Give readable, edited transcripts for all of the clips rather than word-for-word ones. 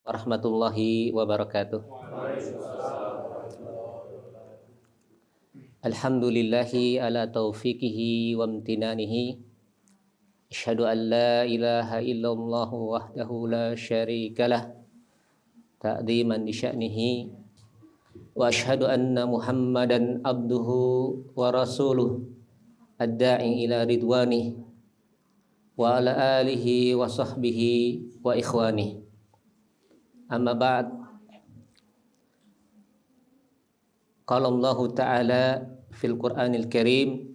warahmatullahi wabarakatuh. Alhamdulillahi ala taufiqihi wa amtinanihi. Asyhadu an la ilaha illallah wahdahu la syarikalah ta'dhiman li sya'nihi wa asyhadu anna Muhammadan abduhu wa rasuluh ad-da'i ila ridwanih wa ala alihi wa sahbihi wa ikhwanih. Amma ba'd. Qala Allah Ta'ala fil Qur'anil Karim,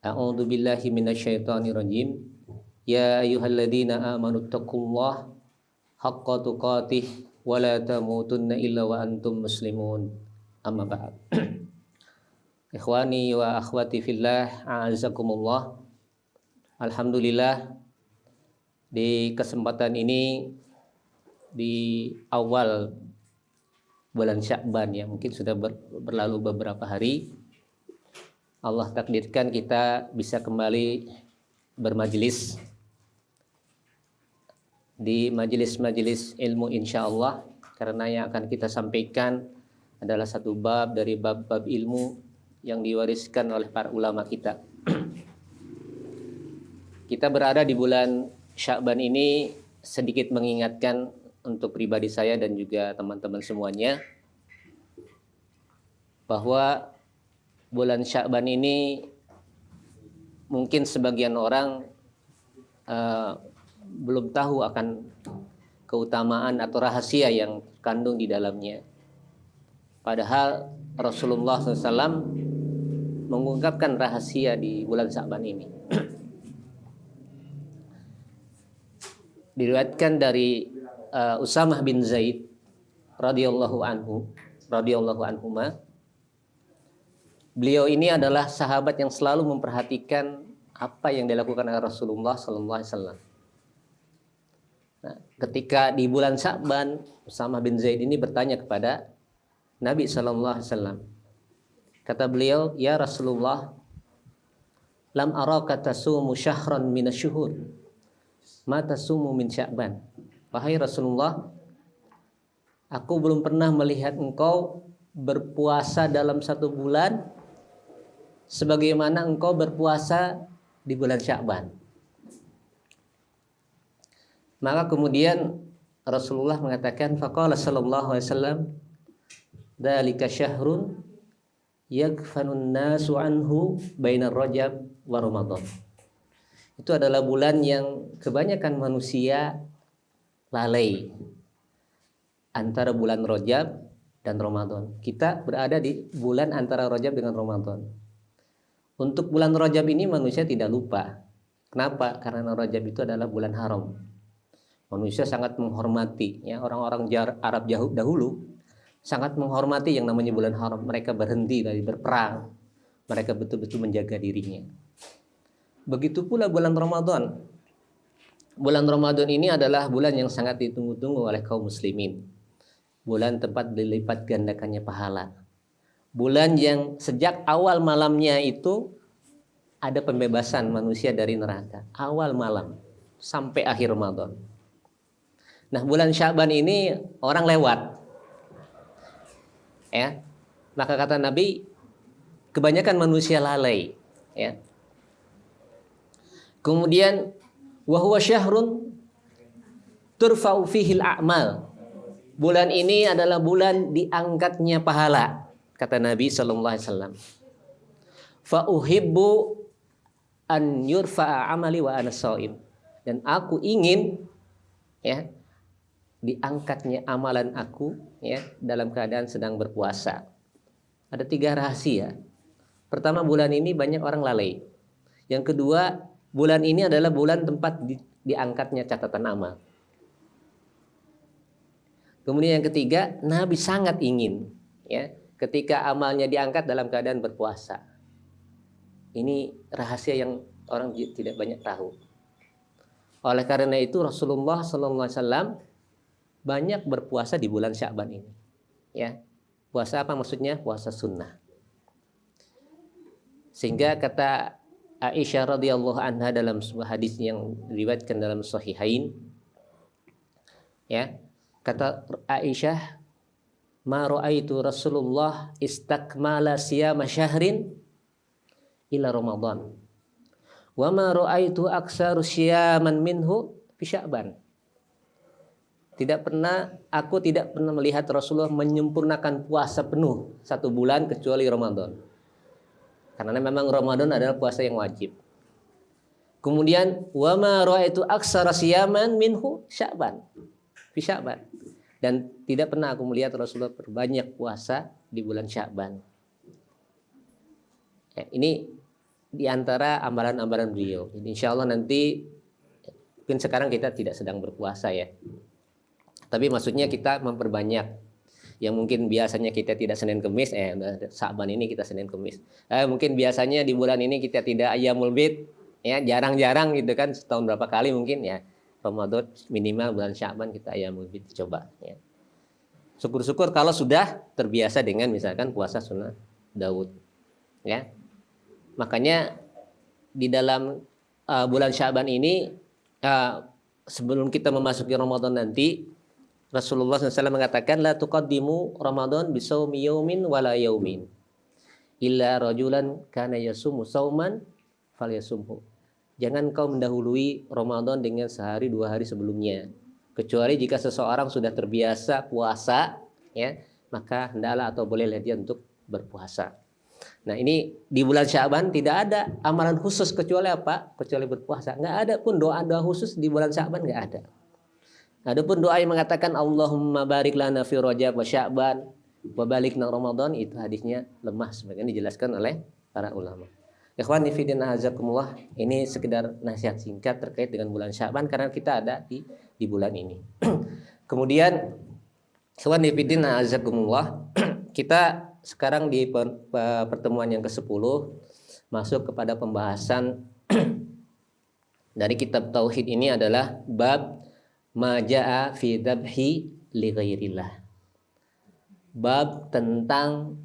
a'udzu billahi minasyaitonir rajim. Ya ayyuhalladzina amanu taqullaha haqqa tuqatih wa la tamutunna illa wa antum muslimun. Amma ba'd. Ikhwani wa akhwati fillah, a'azzakumullah. Alhamdulillah, di kesempatan ini di awal bulan Sya'ban ya, mungkin sudah berlalu beberapa hari, Allah takdirkan kita bisa kembali bermajelis di majelis-majelis ilmu insyaallah, karena yang akan kita sampaikan adalah satu bab dari bab-bab ilmu yang diwariskan oleh para ulama kita. Kita berada di bulan Sya'ban ini sedikit mengingatkan untuk pribadi saya dan juga teman-teman semuanya bahwa bulan Sya'ban ini mungkin sebagian orang belum tahu akan keutamaan atau rahasia yang kandung di dalamnya. Padahal Rasulullah SAW mengungkapkan rahasia di bulan Sya'ban ini. Diriwayatkan dari Usamah bin Zaid radhiyallahu anhuma. Beliau ini adalah sahabat yang selalu memperhatikan apa yang dilakukan oleh Rasulullah sallallahu alaihi wasallam. Nah, ketika di bulan Sya'ban, Usamah bin Zaid ini bertanya kepada Nabi sallallahu alaihi wasallam. Kata beliau, "Ya Rasulullah, lam araka tasumu syahran minasyuhur. Ma tasumu min Sya'ban?" Wahai Rasulullah, aku belum pernah melihat engkau berpuasa dalam satu bulan sebagaimana engkau berpuasa di bulan Sya'ban. Maka kemudian Rasulullah mengatakan, faqala sallallahu alaihi wasallam, dzalika syahrun yaghfanun nasu anhu bainar Rajab wa Ramadan. Itu adalah bulan yang kebanyakan manusia lalai antara bulan Rajab dan Ramadan. Kita berada di bulan antara Rajab dengan Ramadan. Untuk bulan Rajab ini manusia tidak lupa. Kenapa? Karena Rajab itu adalah bulan haram. Manusia sangat menghormati, ya, orang-orang Arab dahulu sangat menghormati yang namanya bulan haram. Mereka berhenti dari berperang. Mereka betul-betul menjaga dirinya. Begitu pula bulan Ramadan. Bulan Ramadan ini adalah bulan yang sangat ditunggu-tunggu oleh kaum muslimin. Bulan tempat dilipat gandakannya pahala. Bulan yang sejak awal malamnya itu ada pembebasan manusia dari neraka. Awal malam sampai akhir Ramadan. Nah, bulan Sya'ban ini orang lewat. Ya. Maka kata Nabi, kebanyakan manusia lalai, ya. Kemudian wa huwa syahrun turfa'u fihi al-a'mal. Bulan ini adalah bulan diangkatnya pahala, kata Nabi sallallahu alaihi wasallam. Fa uhibbu an yurfa'a amali wa ana shaim. Dan aku ingin, ya, diangkatnya amalan aku, ya, dalam keadaan sedang berpuasa. Ada 3 rahasia. Pertama, bulan ini banyak orang lalai. Yang kedua, bulan ini adalah bulan tempat diangkatnya catatan amal. Kemudian yang ketiga, Nabi sangat ingin, ya, ketika amalnya diangkat dalam keadaan berpuasa. Ini rahasia yang orang tidak banyak tahu. Oleh karena itu Rasulullah SAW banyak berpuasa di bulan Sya'ban ini. Ya, puasa apa maksudnya? Puasa sunnah. Sehingga kata Aisyah radhiyallahu anha dalam sebuah hadis yang diriwayatkan dalam Sahihain, ya, Kata Aisyah, ma ra'aitu Rasulullah istakmala siyama syahrin ila Ramadan. Wa ma ra'aitu aksaru siyaman minhu fi Sya'ban. Aku tidak pernah melihat Rasulullah menyempurnakan puasa penuh 1 bulan kecuali Ramadan. Karena memang Ramadan adalah puasa yang wajib. Kemudian wa ma ra'aitu aksara siyaman minhu Sya'ban. Fi Sya'ban. Dan tidak pernah aku melihat Rasulullah berbanyak puasa di bulan Sya'ban. Ini di antara amalan-amalan beliau. Jadi insya Allah nanti, mungkin sekarang kita tidak sedang berpuasa ya. Tapi maksudnya kita memperbanyak. Yang mungkin biasanya kita tidak Senin Kemis, Sya'ban ini kita Senin Kemis. Mungkin biasanya di bulan ini kita tidak Ayyamul Bid, ya jarang-jarang gitu kan, setahun berapa kali mungkin ya. Ramadan minimal bulan Sya'ban kita Ayyamul Bid coba ya. Syukur-syukur kalau sudah terbiasa dengan misalkan puasa sunnah Daud ya. Makanya di dalam bulan Sya'ban ini sebelum kita memasuki Ramadan nanti, Rasulullah SAW mengatakan la tuqaddimu Ramadan bisawmi yaumin wala yaumin illa rajulan kana yasumu sauman falyasumhu. Jangan kau mendahului Ramadan dengan sehari 2 hari sebelumnya, kecuali jika seseorang sudah terbiasa puasa ya, maka hendaklah atau bolehlah dia untuk berpuasa. Nah, ini di bulan Sya'ban tidak ada amalan khusus kecuali apa? Kecuali berpuasa. Enggak ada pun doa-doa khusus di bulan Sya'ban, enggak ada. Adapun doa yang mengatakan Allahumma barik lana fi Rajab wa Sya'ban wa balikna Ramadan, itu hadisnya lemah sebagaimana dijelaskan oleh para ulama. Ikhwani fillah azakumullah, ini sekedar nasihat singkat terkait dengan bulan Sya'ban karena kita ada di bulan ini. Kemudian ikhwani fillah azakumullah, kita sekarang di pertemuan yang ke-10 masuk kepada pembahasan dari kitab tauhid. Ini adalah bab majaa fi dzabhi li ghairillah. Bab tentang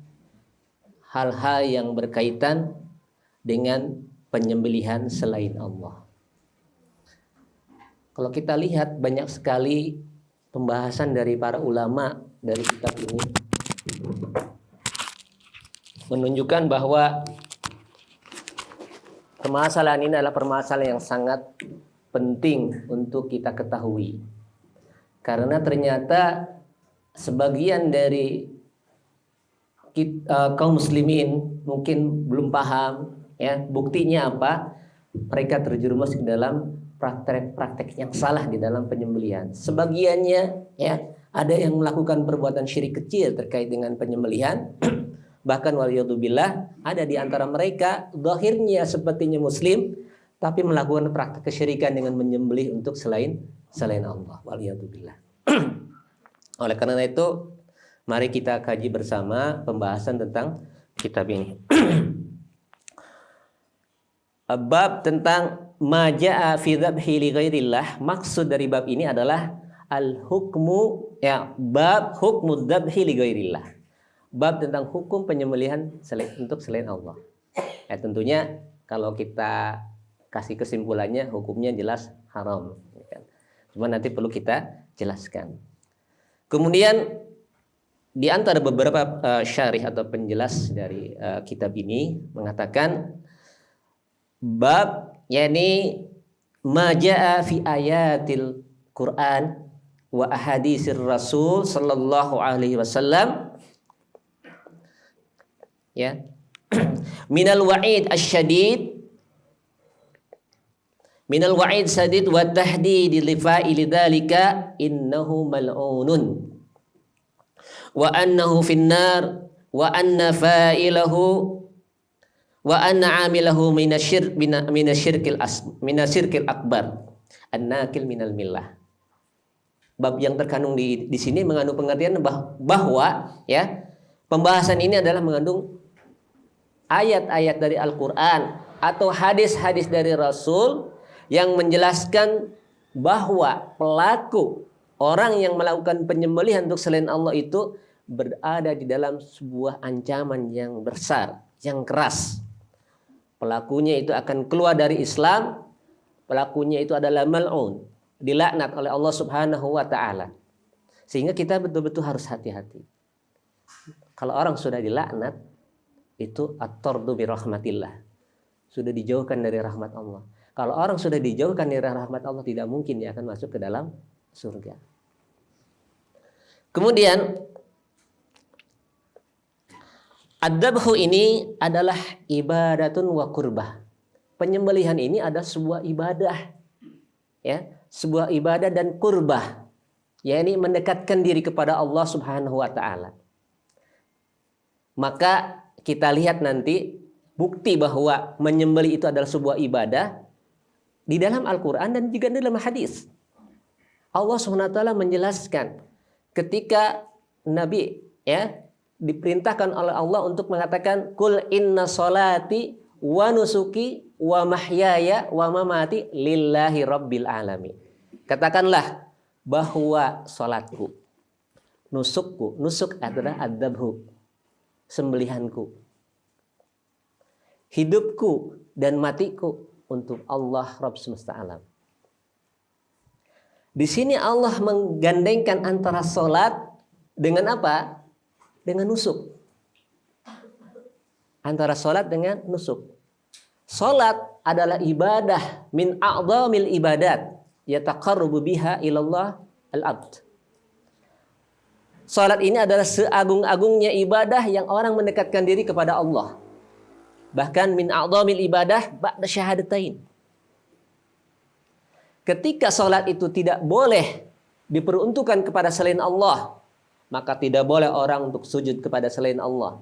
hal-hal yang berkaitan dengan penyembelihan selain Allah. Kalau kita lihat banyak sekali pembahasan dari para ulama dari kitab ini menunjukkan bahwa permasalahan ini adalah permasalahan yang sangat penting untuk kita ketahui. Karena ternyata sebagian dari kaum muslimin mungkin belum paham ya, buktinya apa? Mereka terjerumus ke dalam praktek-praktek yang salah di dalam penyembelihan. Sebagiannya ya, ada yang melakukan perbuatan syirik kecil terkait dengan penyembelihan. Bahkan waliyadzubillah, ada di antara mereka zahirnya sepertinya muslim tapi melakukan praktek kesyirikan dengan menyembelih untuk selain Allah. Waliyadzubillah. Oleh karena itu, mari kita kaji bersama pembahasan tentang kitab ini. Bab tentang majaa fi dzabhi li ghairillah. Maksud dari bab ini adalah al-hukmu ya, bab hukmu dzabhi li ghairillah. Bab tentang hukum penyembelihan untuk selain Allah. Ya, tentunya kalau kita kasih kesimpulannya hukumnya jelas haram ya kan? Cuma nanti perlu kita jelaskan. Kemudian di antara beberapa syarih atau penjelas dari kitab ini mengatakan bab yakni majaa fi ayatil Quran wa ahaditsir Rasul sallallahu alaihi wasallam ya minal wa'id asyadid minal wa'id sadid wa tahdid li fa'ili dzalika innahu mal'unun wa annahu finnar wa anna fa'ilahu wa anna 'amilahu minasyirkil akbar annakil minal millah. Bab yang terkandung di sini mengandung pengertian bahwa ya, pembahasan ini adalah mengandung ayat-ayat dari Al-Qur'an atau hadis-hadis dari Rasul yang menjelaskan bahwa pelaku orang yang melakukan penyembelihan untuk selain Allah itu berada di dalam sebuah ancaman yang besar, yang keras. Pelakunya itu akan keluar dari Islam. Pelakunya itu adalah mal'un, dilaknat oleh Allah Subhanahu wa taala. Sehingga kita betul-betul harus hati-hati. Kalau orang sudah dilaknat, itu at-tardu bi rahmatillah. Sudah dijauhkan dari rahmat Allah. Kalau orang sudah dijauhkan dari rahmat Allah, tidak mungkin dia akan masuk ke dalam surga. Kemudian ad-dabhu ini adalah ibadatun wa qurbah. Penyembelihan ini adalah sebuah ibadah. Ya, sebuah ibadah dan qurbah. Yakni mendekatkan diri kepada Allah Subhanahu wa taala. Maka kita lihat nanti bukti bahwa menyembelih itu adalah sebuah ibadah di dalam Al-Qur'an dan juga dalam hadis. Allah Subhanahu wa taala menjelaskan ketika Nabi diperintahkan oleh Allah untuk mengatakan kul inna sholati wa nusuki wa mahyaya wa mamati lillahi rabbil alamin. Katakanlah bahwa salatku, nusukku, nusuk adalah ad-dabhu, sembelihanku, hidupku dan matiku untuk Allah Rabb semesta alam. Di sini Allah menggandengkan antara salat dengan apa? Dengan nusuk. Antara salat dengan nusuk. Salat adalah ibadah min a'dhamil ibadat yataqarrabu biha ilallah al-abd. Salat ini adalah seagung-agungnya ibadah yang orang mendekatkan diri kepada Allah. Bahkan min a'dhamil ibadah ba'da syahadatain. Ketika salat itu tidak boleh diperuntukkan kepada selain Allah, maka tidak boleh orang untuk sujud kepada selain Allah.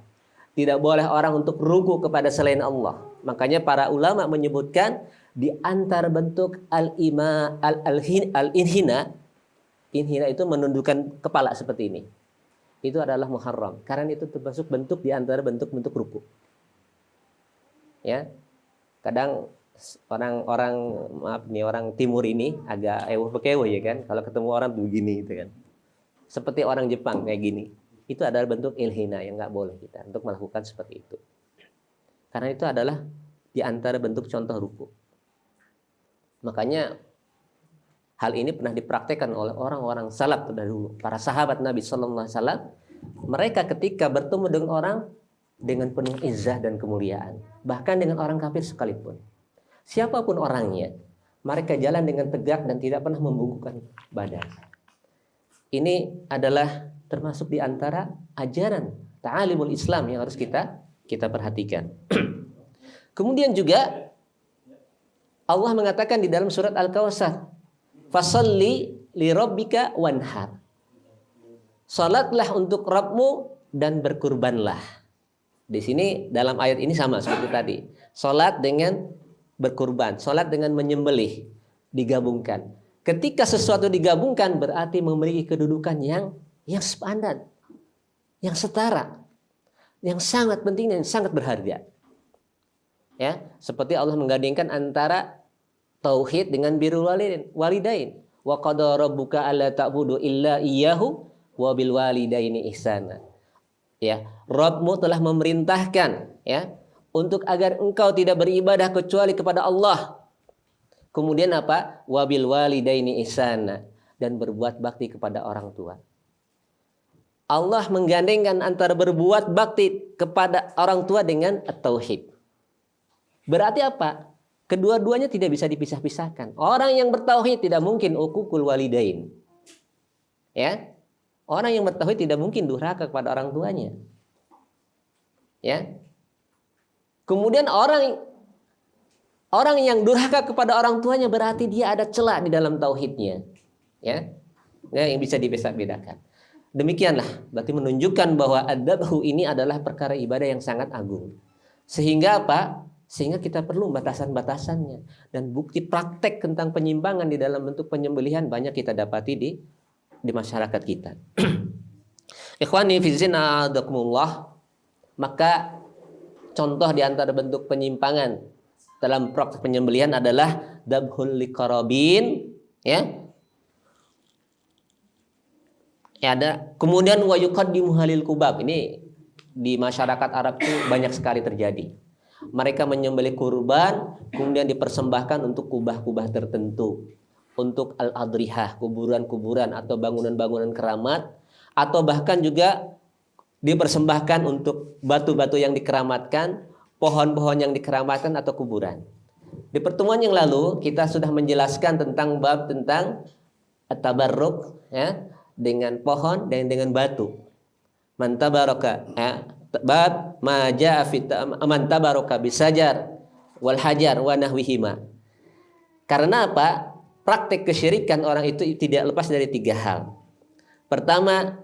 Tidak boleh orang untuk ruku kepada selain Allah. Makanya para ulama menyebutkan di antara bentuk al-inhina, inhina itu menundukkan kepala seperti ini. Itu adalah muharram. Karena itu termasuk bentuk di antara bentuk-bentuk ruku. Ya. Kadang orang timur ini agak ewo-bekewo ya kan. Kalau ketemu orang tuh begini gitu kan. Seperti orang Jepang kayak gini. Itu adalah bentuk ilhina yang nggak boleh kita untuk melakukan seperti itu. Karena itu adalah di antara bentuk contoh ruku. Makanya hal ini pernah dipraktekkan oleh orang-orang salaf terdahulu, para sahabat Nabi Sallallahu Alaihi Wasallam. Mereka ketika bertemu dengan orang dengan penuh izzah dan kemuliaan, bahkan dengan orang kafir sekalipun, siapapun orangnya, mereka jalan dengan tegak dan tidak pernah membungkukkan badan. Ini adalah termasuk di antara ajaran ta'alimul Islam yang harus kita perhatikan. Kemudian juga Allah mengatakan di dalam surat Al-Kautsar, "Fasholli li rabbika wanhar." Salatlah untuk Rabbmu dan berkurbanlah. Di sini dalam ayat ini sama seperti tadi. Salat dengan berkurban, salat dengan menyembelih digabungkan. Ketika sesuatu digabungkan berarti memiliki kedudukan yang sepadan, yang setara, yang sangat penting dan sangat berharga. Ya, seperti Allah menggandengkan antara tauhid dengan birrul walidain. Wa qada rabbuka alla ta'budu illa iyyahu wa bil walidaini ihsana. Ya, Rabbmu telah memerintahkan ya untuk agar engkau tidak beribadah kecuali kepada Allah. Kemudian apa? Wa bil walidaini ihsana, dan berbuat bakti kepada orang tua. Allah menggandengkan antara berbuat bakti kepada orang tua dengan at-tauhid. Berarti apa? Kedua-duanya tidak bisa dipisah-pisahkan. Orang yang bertauhid tidak mungkin uququl walidain. Ya. Orang yang bertauhid tidak mungkin durhaka kepada orang tuanya. Ya. Kemudian orang yang durhaka kepada orang tuanya berarti dia ada celah di dalam tauhidnya. Ya. Yang bisa dipisah-bedakan. Demikianlah, berarti menunjukkan bahwa ad-dabhu ini adalah perkara ibadah yang sangat agung. Sehingga apa? Sehingga kita perlu batasan-batasannya. Dan bukti praktek tentang penyimpangan di dalam bentuk penyembelihan banyak kita dapati di masyarakat kita. Ikhwani fizzina adakumullah. Maka contoh di antara bentuk penyimpangan dalam praktek penyembelihan adalah dabhul liqarabin, ya. Ya ada. Kemudian wa yuqaddimu halil kubab. Ini di masyarakat Arab itu banyak sekali terjadi. Mereka menyembelih kurban kemudian dipersembahkan untuk kubah-kubah tertentu. untuk al-adrihah, kuburan-kuburan atau bangunan-bangunan keramat, atau bahkan juga dipersembahkan untuk batu-batu yang dikeramatkan, pohon-pohon yang dikeramatkan atau kuburan. Di pertemuan yang lalu kita sudah menjelaskan tentang bab tentang at-tabarruk, ya, dengan pohon dan dengan batu. Man tabaraka, ya, bab ma jaa fi man tabaraka bisajar wal hajar wa nahwihima. Karena apa? Praktik kesyirikan orang itu tidak lepas dari 3 hal. Pertama,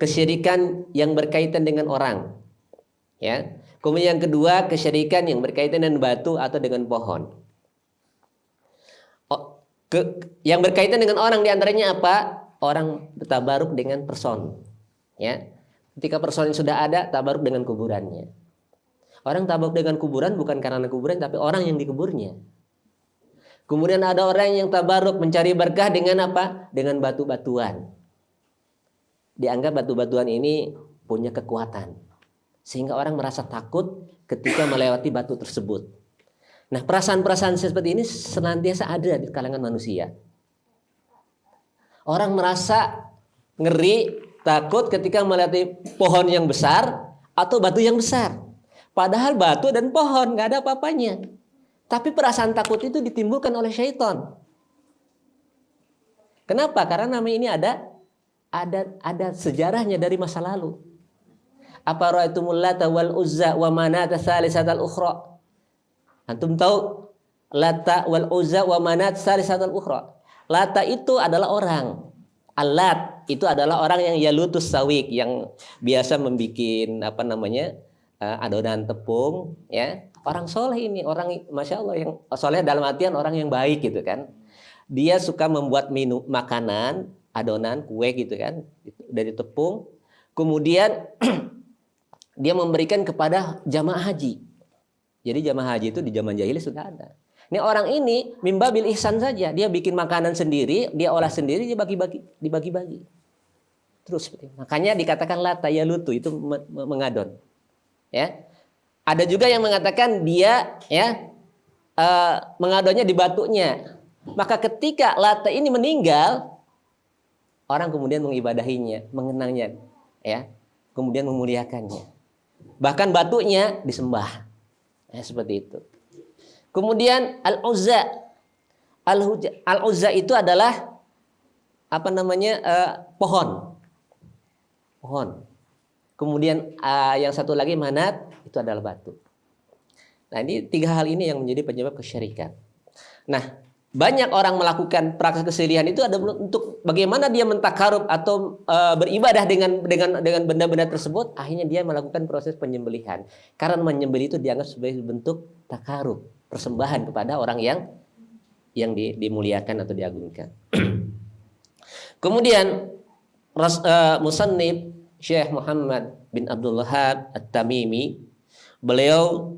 kesyirikan yang berkaitan dengan orang, ya. Kemudian yang kedua, kesyirikan yang berkaitan dengan batu atau dengan pohon. Yang berkaitan dengan orang diantaranya apa? Orang bertabaruk dengan person, ya. Ketika person sudah ada, tabaruk dengan kuburannya. Orang tabaruk dengan kuburan bukan karena kuburan, tapi orang yang dikuburnya. Kemudian ada orang yang tabaruk mencari berkah dengan apa? Dengan batu-batuan. Dianggap batu-batuan ini punya kekuatan, sehingga orang merasa takut ketika melewati batu tersebut. Nah, perasaan-perasaan seperti ini senantiasa ada di kalangan manusia. Orang merasa ngeri, takut ketika melewati pohon yang besar atau batu yang besar. Padahal batu dan pohon nggak ada apa-apanya. Tapi perasaan takut itu ditimbulkan oleh syaitan. Kenapa? Karena nama ini ada sejarahnya dari masa lalu. Apa ra'aitumul Lata wal Uzza wa Manat tsalisatal ukhra? Antum tahu Lata wal Uzza wa Manat tsalisatal ukhra? Lata itu adalah orang. Alat itu adalah orang yang yalutus sawik, yang biasa membikin adonan tepung, ya. Orang soleh ini, orang masya Allah yang soleh dalam artian orang yang baik gitu kan. Dia suka membuat makanan, adonan, kue gitu kan, dari tepung. Kemudian dia memberikan kepada jamaah haji. Jadi jamaah haji itu di zaman jahiliyah sudah ada. Ini orang ini mimbabil ihsan saja, dia bikin makanan sendiri, dia olah sendiri, dia dibagi-bagi. Terus seperti itu. Makanya dikatakan lata yalutu, itu mengadon. Ya. Ada juga yang mengatakan dia mengadonnya di batunya. Maka ketika Lata ini meninggal, orang kemudian mengibadahinya, mengenangnya, ya, kemudian memuliakannya. Bahkan batunya disembah, ya, seperti itu. Kemudian Al-Uzza, Al-Uzza itu adalah pohon. Kemudian yang satu lagi Manat, itu adalah batu. Nah, ini 3 hal ini yang menjadi penyebab kesyirikan. Nah, banyak orang melakukan praktek keselihan itu ada untuk bagaimana dia mentakarub atau beribadah dengan benda-benda tersebut. Akhirnya dia melakukan proses penyembelihan. Karena menyembelih itu dianggap sebagai bentuk takarub, persembahan kepada orang yang dimuliakan atau diagungkan. Kemudian musannif Syekh Muhammad bin Abdul Wahhab At-Tamimi, beliau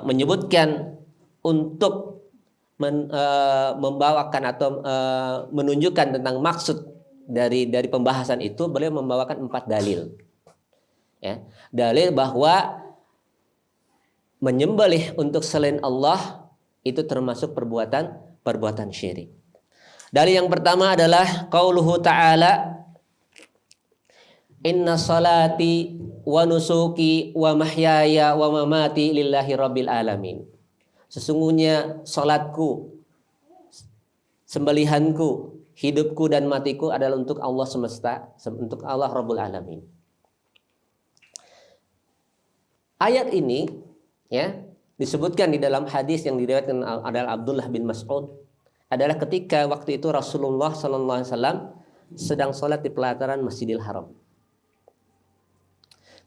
menyebutkan untuk membawakan atau menunjukkan tentang maksud dari pembahasan itu, beliau membawakan 4 dalil. Ya, dalil bahwa menyembelih untuk selain Allah itu termasuk perbuatan syirik. Dalil yang pertama adalah qauluhu ta'ala, inna salati wa nusuki wa mahyaya wa mamati lillahi rabbil alamin. Sesungguhnya salatku, sembelihanku, hidupku dan matiku adalah untuk Allah semesta, untuk Allah Rabbul Alamin. Ayat ini, ya, disebutkan di dalam hadis yang diriwayatkan adalah Abdullah bin Mas'ud, adalah ketika waktu itu Rasulullah sallallahu alaihi wasallam sedang salat di pelataran Masjidil Haram.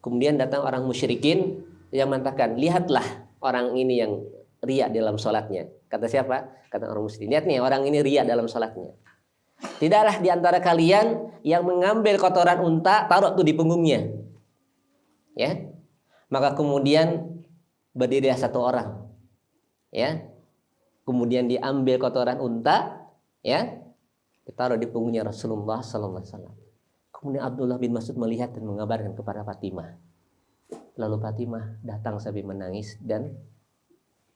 Kemudian datang orang musyrikin yang mengatakan, lihatlah orang ini yang riya dalam salatnya. Kata siapa? Kata orang musyrik. Lihat nih, orang ini riya dalam salatnya. Tidaklah di antara kalian yang mengambil kotoran unta taruh tuh di punggungnya. Ya. Maka kemudian berdiri satu orang. Ya. Kemudian diambil kotoran unta, ya, ditaruh di punggungnya Rasulullah sallallahu alaihi wasallam. Kemudian Abdullah bin Mas'ud melihat dan mengabarkan kepada Fatimah. Lalu Fatimah datang sambil menangis dan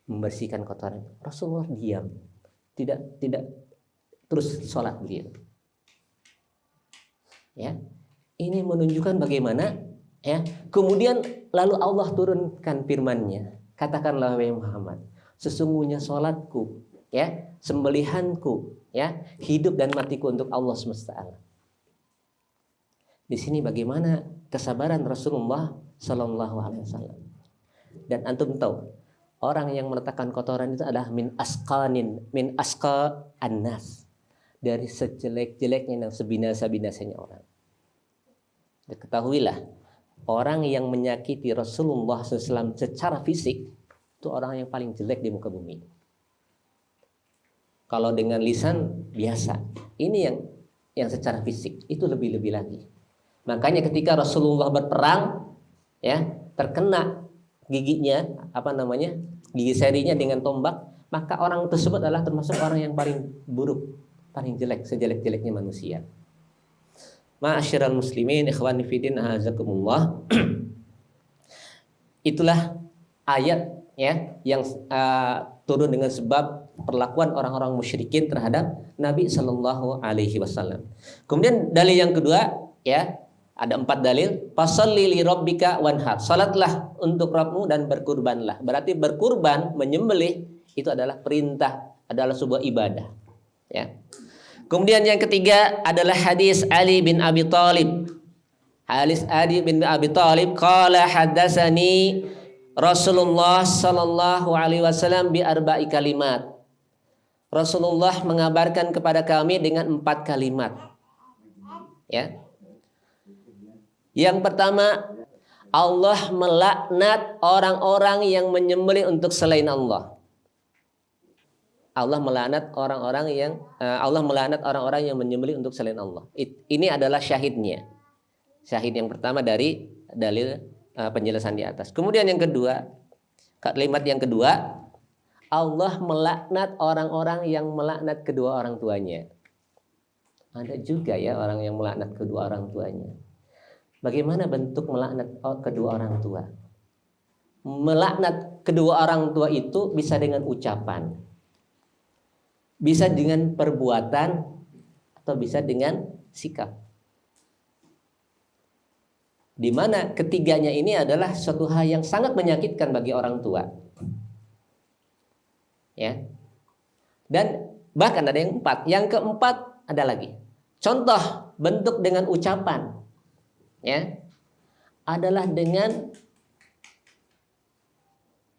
membersihkan kotoran. Rasulullah diam. tidak terus sholat beliau. Ya, ini menunjukkan bagaimana ya. Kemudian lalu Allah turunkan firman-Nya, katakanlah wahai Muhammad, sesungguhnya sholatku, ya, sembelihanku, ya, hidup dan matiku untuk Allah semesta alam. Di sini bagaimana kesabaran Rasulullah Sallallahu Alaihi Wasallam. Dan antum tahu, orang yang meletakkan kotoran itu adalah min asqa annas, dari sejelek-jeleknya dan sebinasa-binasanya orang. Dan ketahuilah, orang yang menyakiti Rasulullah SAW secara fisik itu orang yang paling jelek di muka bumi. Kalau dengan lisan biasa, ini yang secara fisik itu lebih-lebih lagi. Makanya ketika Rasulullah berperang, ya, terkena giginya, gigi serinya dengan tombak, maka orang tersebut adalah termasuk orang yang paling buruk, paling jelek, sejelek-jeleknya manusia. Ma'asyiral muslimin, ikhwani fillah, azakumullah. Itulah ayat, ya, yang turun dengan sebab perlakuan orang-orang musyrikin terhadap Nabi Sallallahu Alaihi Wasallam. Kemudian dalil yang kedua, ya, ada 4 dalil. Fasholli li rabbika wanhar. Salatlah untuk Rabbmu dan berkurbanlah. Berarti berkurban, menyembelih itu adalah perintah, adalah sebuah ibadah. Ya. Kemudian yang ketiga adalah hadis Ali bin Abi Thalib. Hadis Ali bin Abi Thalib qala haddatsani Rasulullah sallallahu alaihi wasallam bi arba'i kalimat. Rasulullah mengabarkan kepada kami dengan 4 kalimat. Ya. Yang pertama, Allah melaknat orang-orang yang menyembelih untuk selain Allah. Allah melaknat orang-orang yang menyembelih untuk selain Allah. Ini adalah syahidnya. Syahid yang pertama dari dalil penjelasan di atas. Kemudian yang kedua, kalimat yang kedua, Allah melaknat orang-orang yang melaknat kedua orang tuanya. Ada juga ya orang yang melaknat kedua orang tuanya. Bagaimana bentuk melaknat kedua orang tua? Melaknat kedua orang tua itu bisa dengan ucapan, bisa dengan perbuatan, atau bisa dengan sikap. Di mana ketiganya ini adalah suatu hal yang sangat menyakitkan bagi orang tua. Ya. Dan bahkan ada yang 4. Yang keempat ada lagi. Contoh bentuk dengan ucapan, ya, adalah dengan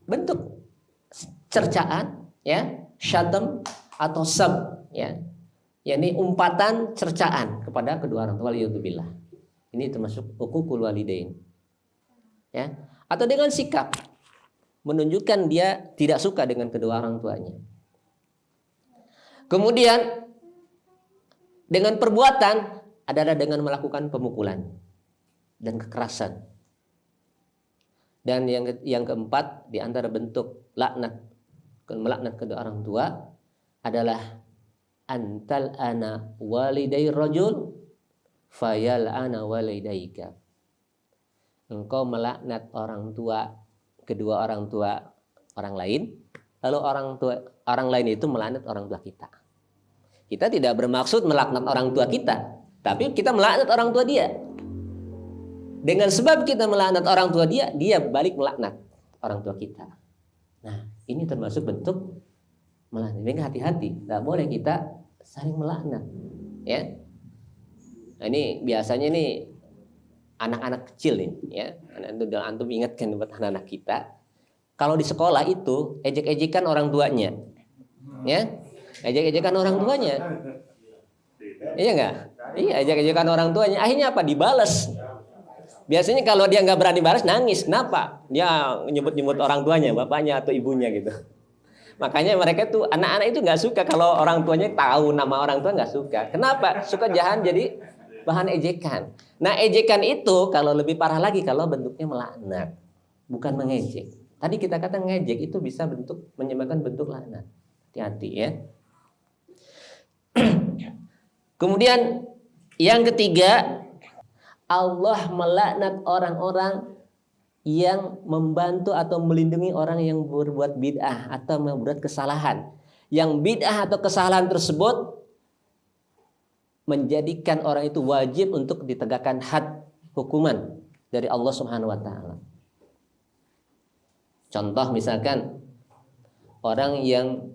bentuk cercaan, ya, syatam atau sab, ya, yakni umpatan cercaan kepada kedua orang tua, waliyadzubillah. Ini termasuk uququl walidain, ya, atau dengan sikap menunjukkan dia tidak suka dengan kedua orang tuanya. Kemudian dengan perbuatan adalah dengan melakukan pemukulan dan kekerasan. Dan yang keempat, di antara bentuk melaknat kedua orang tua adalah antal ana waliday rajul fayal ana walidaika. Engkau melaknat kedua orang tua orang lain, lalu orang lain itu melaknat orang tua kita. Kita tidak bermaksud melaknat orang tua kita, tapi kita melaknat orang tua dia. Dengan sebab kita melaknat orang tua dia, dia balik melaknat orang tua kita. Nah, ini termasuk bentuk melaknat. Ini hati-hati, tidak boleh kita saling melaknat, ya. Nah, ini biasanya nih anak-anak kecil nih, ya. Antum ingatkan buat anak-anak kita. Kalau di sekolah itu ejek-ejekan orang tuanya, ya, ejek-ejekan orang tuanya, iya nggak? Iya, ejek-ejekan orang tuanya. Akhirnya apa? Dibales. Biasanya kalau dia nggak berani balas, nangis. Kenapa? Dia nyebut-nyebut orang tuanya, bapaknya atau ibunya gitu. Makanya mereka tuh, anak-anak itu nggak suka kalau orang tuanya tahu nama orang tua, nggak suka. Kenapa? Suka jahan jadi bahan ejekan. Nah, ejekan itu kalau lebih parah lagi kalau bentuknya melaknat, bukan mengejek. Tadi kita kata ngejek itu bisa menyebabkan bentuk laknat. Hati-hati, ya. Kemudian yang ketiga, Allah melaknat orang-orang yang membantu atau melindungi orang yang berbuat bid'ah atau membuat kesalahan. yang bid'ah atau kesalahan tersebut menjadikan orang itu wajib untuk ditegakkan had hukuman dari Allah Subhanahu wa taala. Contoh misalkan orang yang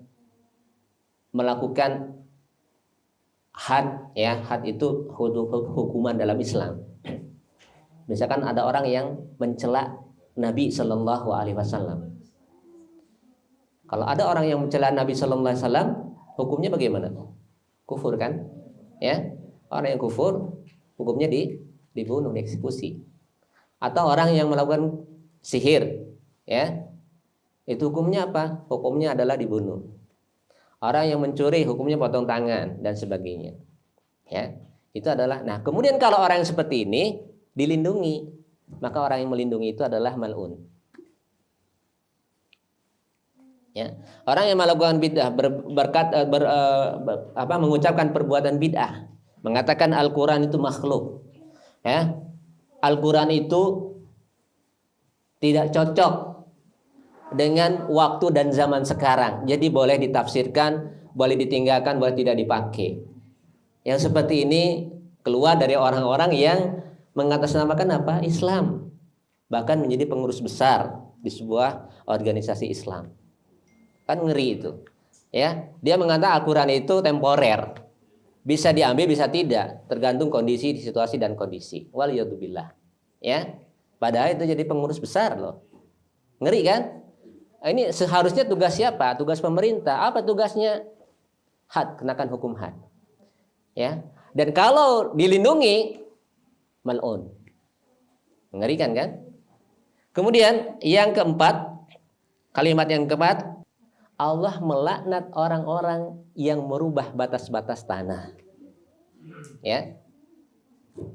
melakukan had, ya, had itu hukuman dalam Islam. Misalkan ada orang yang mencela Nabi Shallallahu Alaihi Wasallam. Kalau ada orang yang mencela Nabi Shallallahu Alaihi Wasallam, hukumnya bagaimana? Kufur kan? Ya, orang yang kufur hukumnya dibunuh, dieksekusi. Atau orang yang melakukan sihir, ya, itu hukumnya apa? Hukumnya adalah dibunuh. Orang yang mencuri hukumnya potong tangan dan sebagainya. Ya, itu adalah. Nah, kemudian kalau orang yang seperti ini dilindungi, maka orang yang melindungi itu adalah mal'un. Ya, orang yang melakukan bid'ah mengucapkan perbuatan bid'ah, mengatakan Al-Qur'an itu makhluk. Ya, Al-Qur'an itu tidak cocok dengan waktu dan zaman sekarang. Jadi boleh ditafsirkan, boleh ditinggalkan, boleh tidak dipakai. Yang seperti ini keluar dari orang-orang yang mengatasnamakan apa? Islam. Bahkan menjadi pengurus besar di sebuah organisasi Islam. Kan ngeri itu. Ya, dia mengatakan Al-Qur'an itu temporer. Bisa diambil, bisa tidak, tergantung kondisi, situasi dan kondisi. Waliyadzubillah. Ya. Padahal itu jadi pengurus besar loh. Ngeri kan? Ini seharusnya tugas siapa? Tugas pemerintah. Apa tugasnya? Had, kenakan hukum had. Ya. Dan kalau dilindungi, mal'un. Mengerikan kan? Kemudian yang keempat, kalimat yang keempat, Allah melaknat orang-orang yang merubah batas-batas tanah. Ya.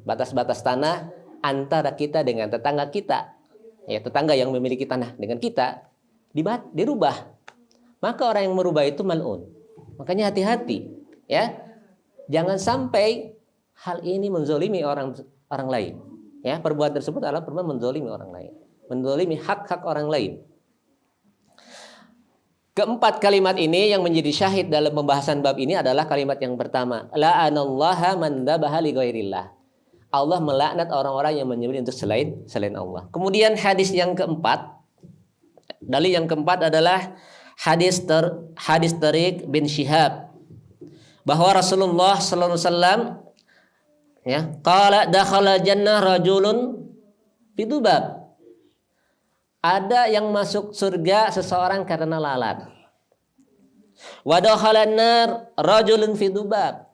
Batas-batas tanah antara kita dengan tetangga kita. Ya, tetangga yang memiliki tanah dengan kita dirubah. Maka orang yang merubah itu mal'un. Makanya hati-hati, ya. Jangan sampai hal ini menzolimi orang lain. Ya, perbuatan tersebut adalah perbuatan menzolimi orang lain, menzolimi hak-hak orang lain. Keempat kalimat ini yang menjadi syahid dalam pembahasan bab ini adalah kalimat yang pertama, la'anallaha man dzabaha li ghairillah. Allah melaknat orang-orang yang menyembelih untuk selain Allah. Kemudian hadis yang keempat, dalil yang keempat adalah hadis Tariq bin Syihab, bahwa Rasulullah sallallahu alaihi wasallam, ya, qala dakhala jannah rajulun bidubab. Ada yang masuk surga seseorang karena lalat. Wa dakhalan nar rajulun fidubab.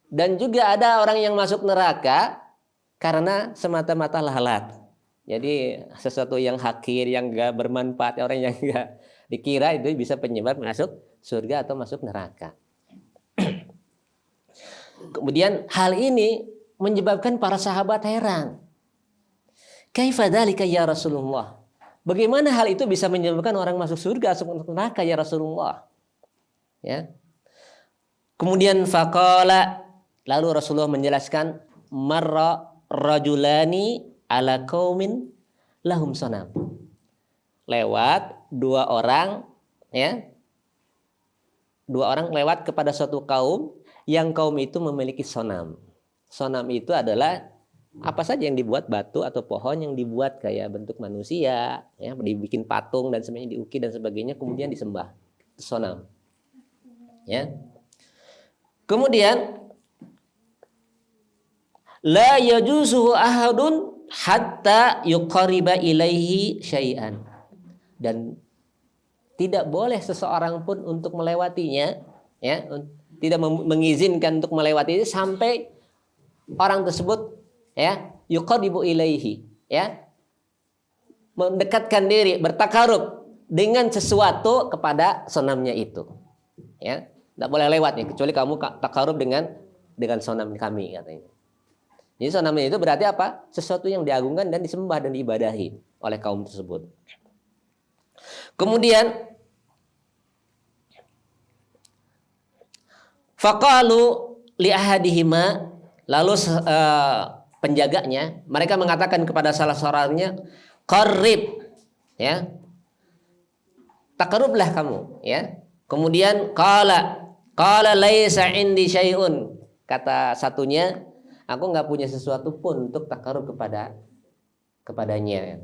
Dan juga ada orang yang masuk neraka karena semata-mata lalat. Jadi sesuatu yang hakir, yang enggak bermanfaat, orang yang enggak dikira itu bisa penyebab masuk surga atau masuk neraka. Kemudian hal ini menyebabkan para sahabat heran. Kaifa dzalika ya Rasulullah? Bagaimana hal itu bisa menyebabkan orang masuk surga atau masuk neraka ya Rasulullah? Ya. Kemudian faqala, lalu Rasulullah menjelaskan, marra rajulani ala qaumin lahum sanam. Lewat dua orang, ya. Dua orang lewat kepada suatu kaum yang kaum itu memiliki sonam. Sonam itu adalah apa saja yang dibuat, batu atau pohon yang dibuat kayak bentuk manusia, ya, dibikin patung dan sebagainya, diukir dan sebagainya, kemudian disembah. Sonam. Ya. Kemudian la yajuzuhu ahadun hatta yuqariba ilaihi syai'an. Dan tidak boleh seseorang pun untuk melewatinya, ya, tidak mengizinkan untuk melewati sampai orang tersebut, ya, yuqaribu ilaihi, ya, mendekatkan diri, bertakarub dengan sesuatu kepada sonamnya itu, ya, tidak boleh lewat, ya, kecuali kamu takarub dengan sonam kami, katanya. Jadi sonamnya itu berarti apa? Sesuatu yang diagungkan dan disembah dan diibadahi oleh kaum tersebut. Kemudian faqalu li ahadihima, lalu penjaganya mereka mengatakan kepada salah seorangnya, qarrib, ya, takarublah kamu, ya, Kemudian qala laisa indi syai'un. Kata satunya, aku nggak punya sesuatu pun untuk takarub kepadanya.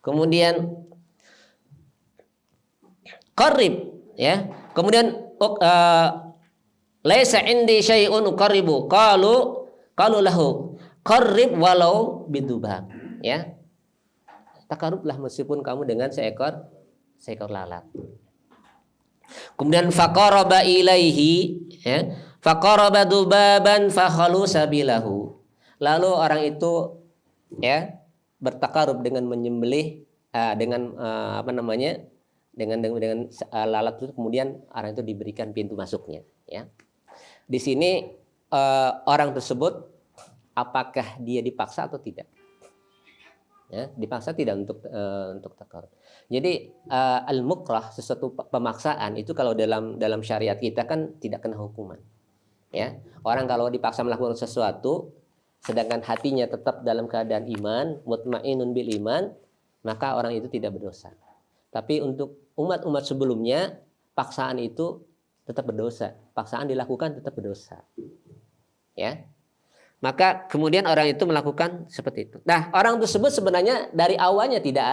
Kemudian qarib, ya. Kemudian laisa indi syai'un uqarribu. Qalu lahu qarrib walau bidubab, ya. Takarublah meskipun kamu dengan seekor lalat. Kemudian faqaraba ilaihi, ya, faqaraba dubaban fakhalu sabilahu. Lalu orang itu, ya, bertakarub dengan menyembelih dengan lalat itu, kemudian orang itu diberikan pintu masuknya, ya. Di sini orang tersebut apakah dia dipaksa atau tidak? Ya, dipaksa tidak untuk takarub. Jadi al-mukrah, sesuatu pemaksaan itu kalau dalam syariat kita kan tidak kena hukuman. Ya, orang kalau dipaksa melakukan sesuatu, sedangkan hatinya tetap dalam keadaan iman, mutmainnun bil iman, maka orang itu tidak berdosa. Tapi untuk umat-umat sebelumnya, paksaan itu tetap berdosa. Paksaan dilakukan tetap berdosa. Ya. Maka kemudian orang itu melakukan seperti itu. Nah, orang tersebut sebenarnya dari awalnya tidak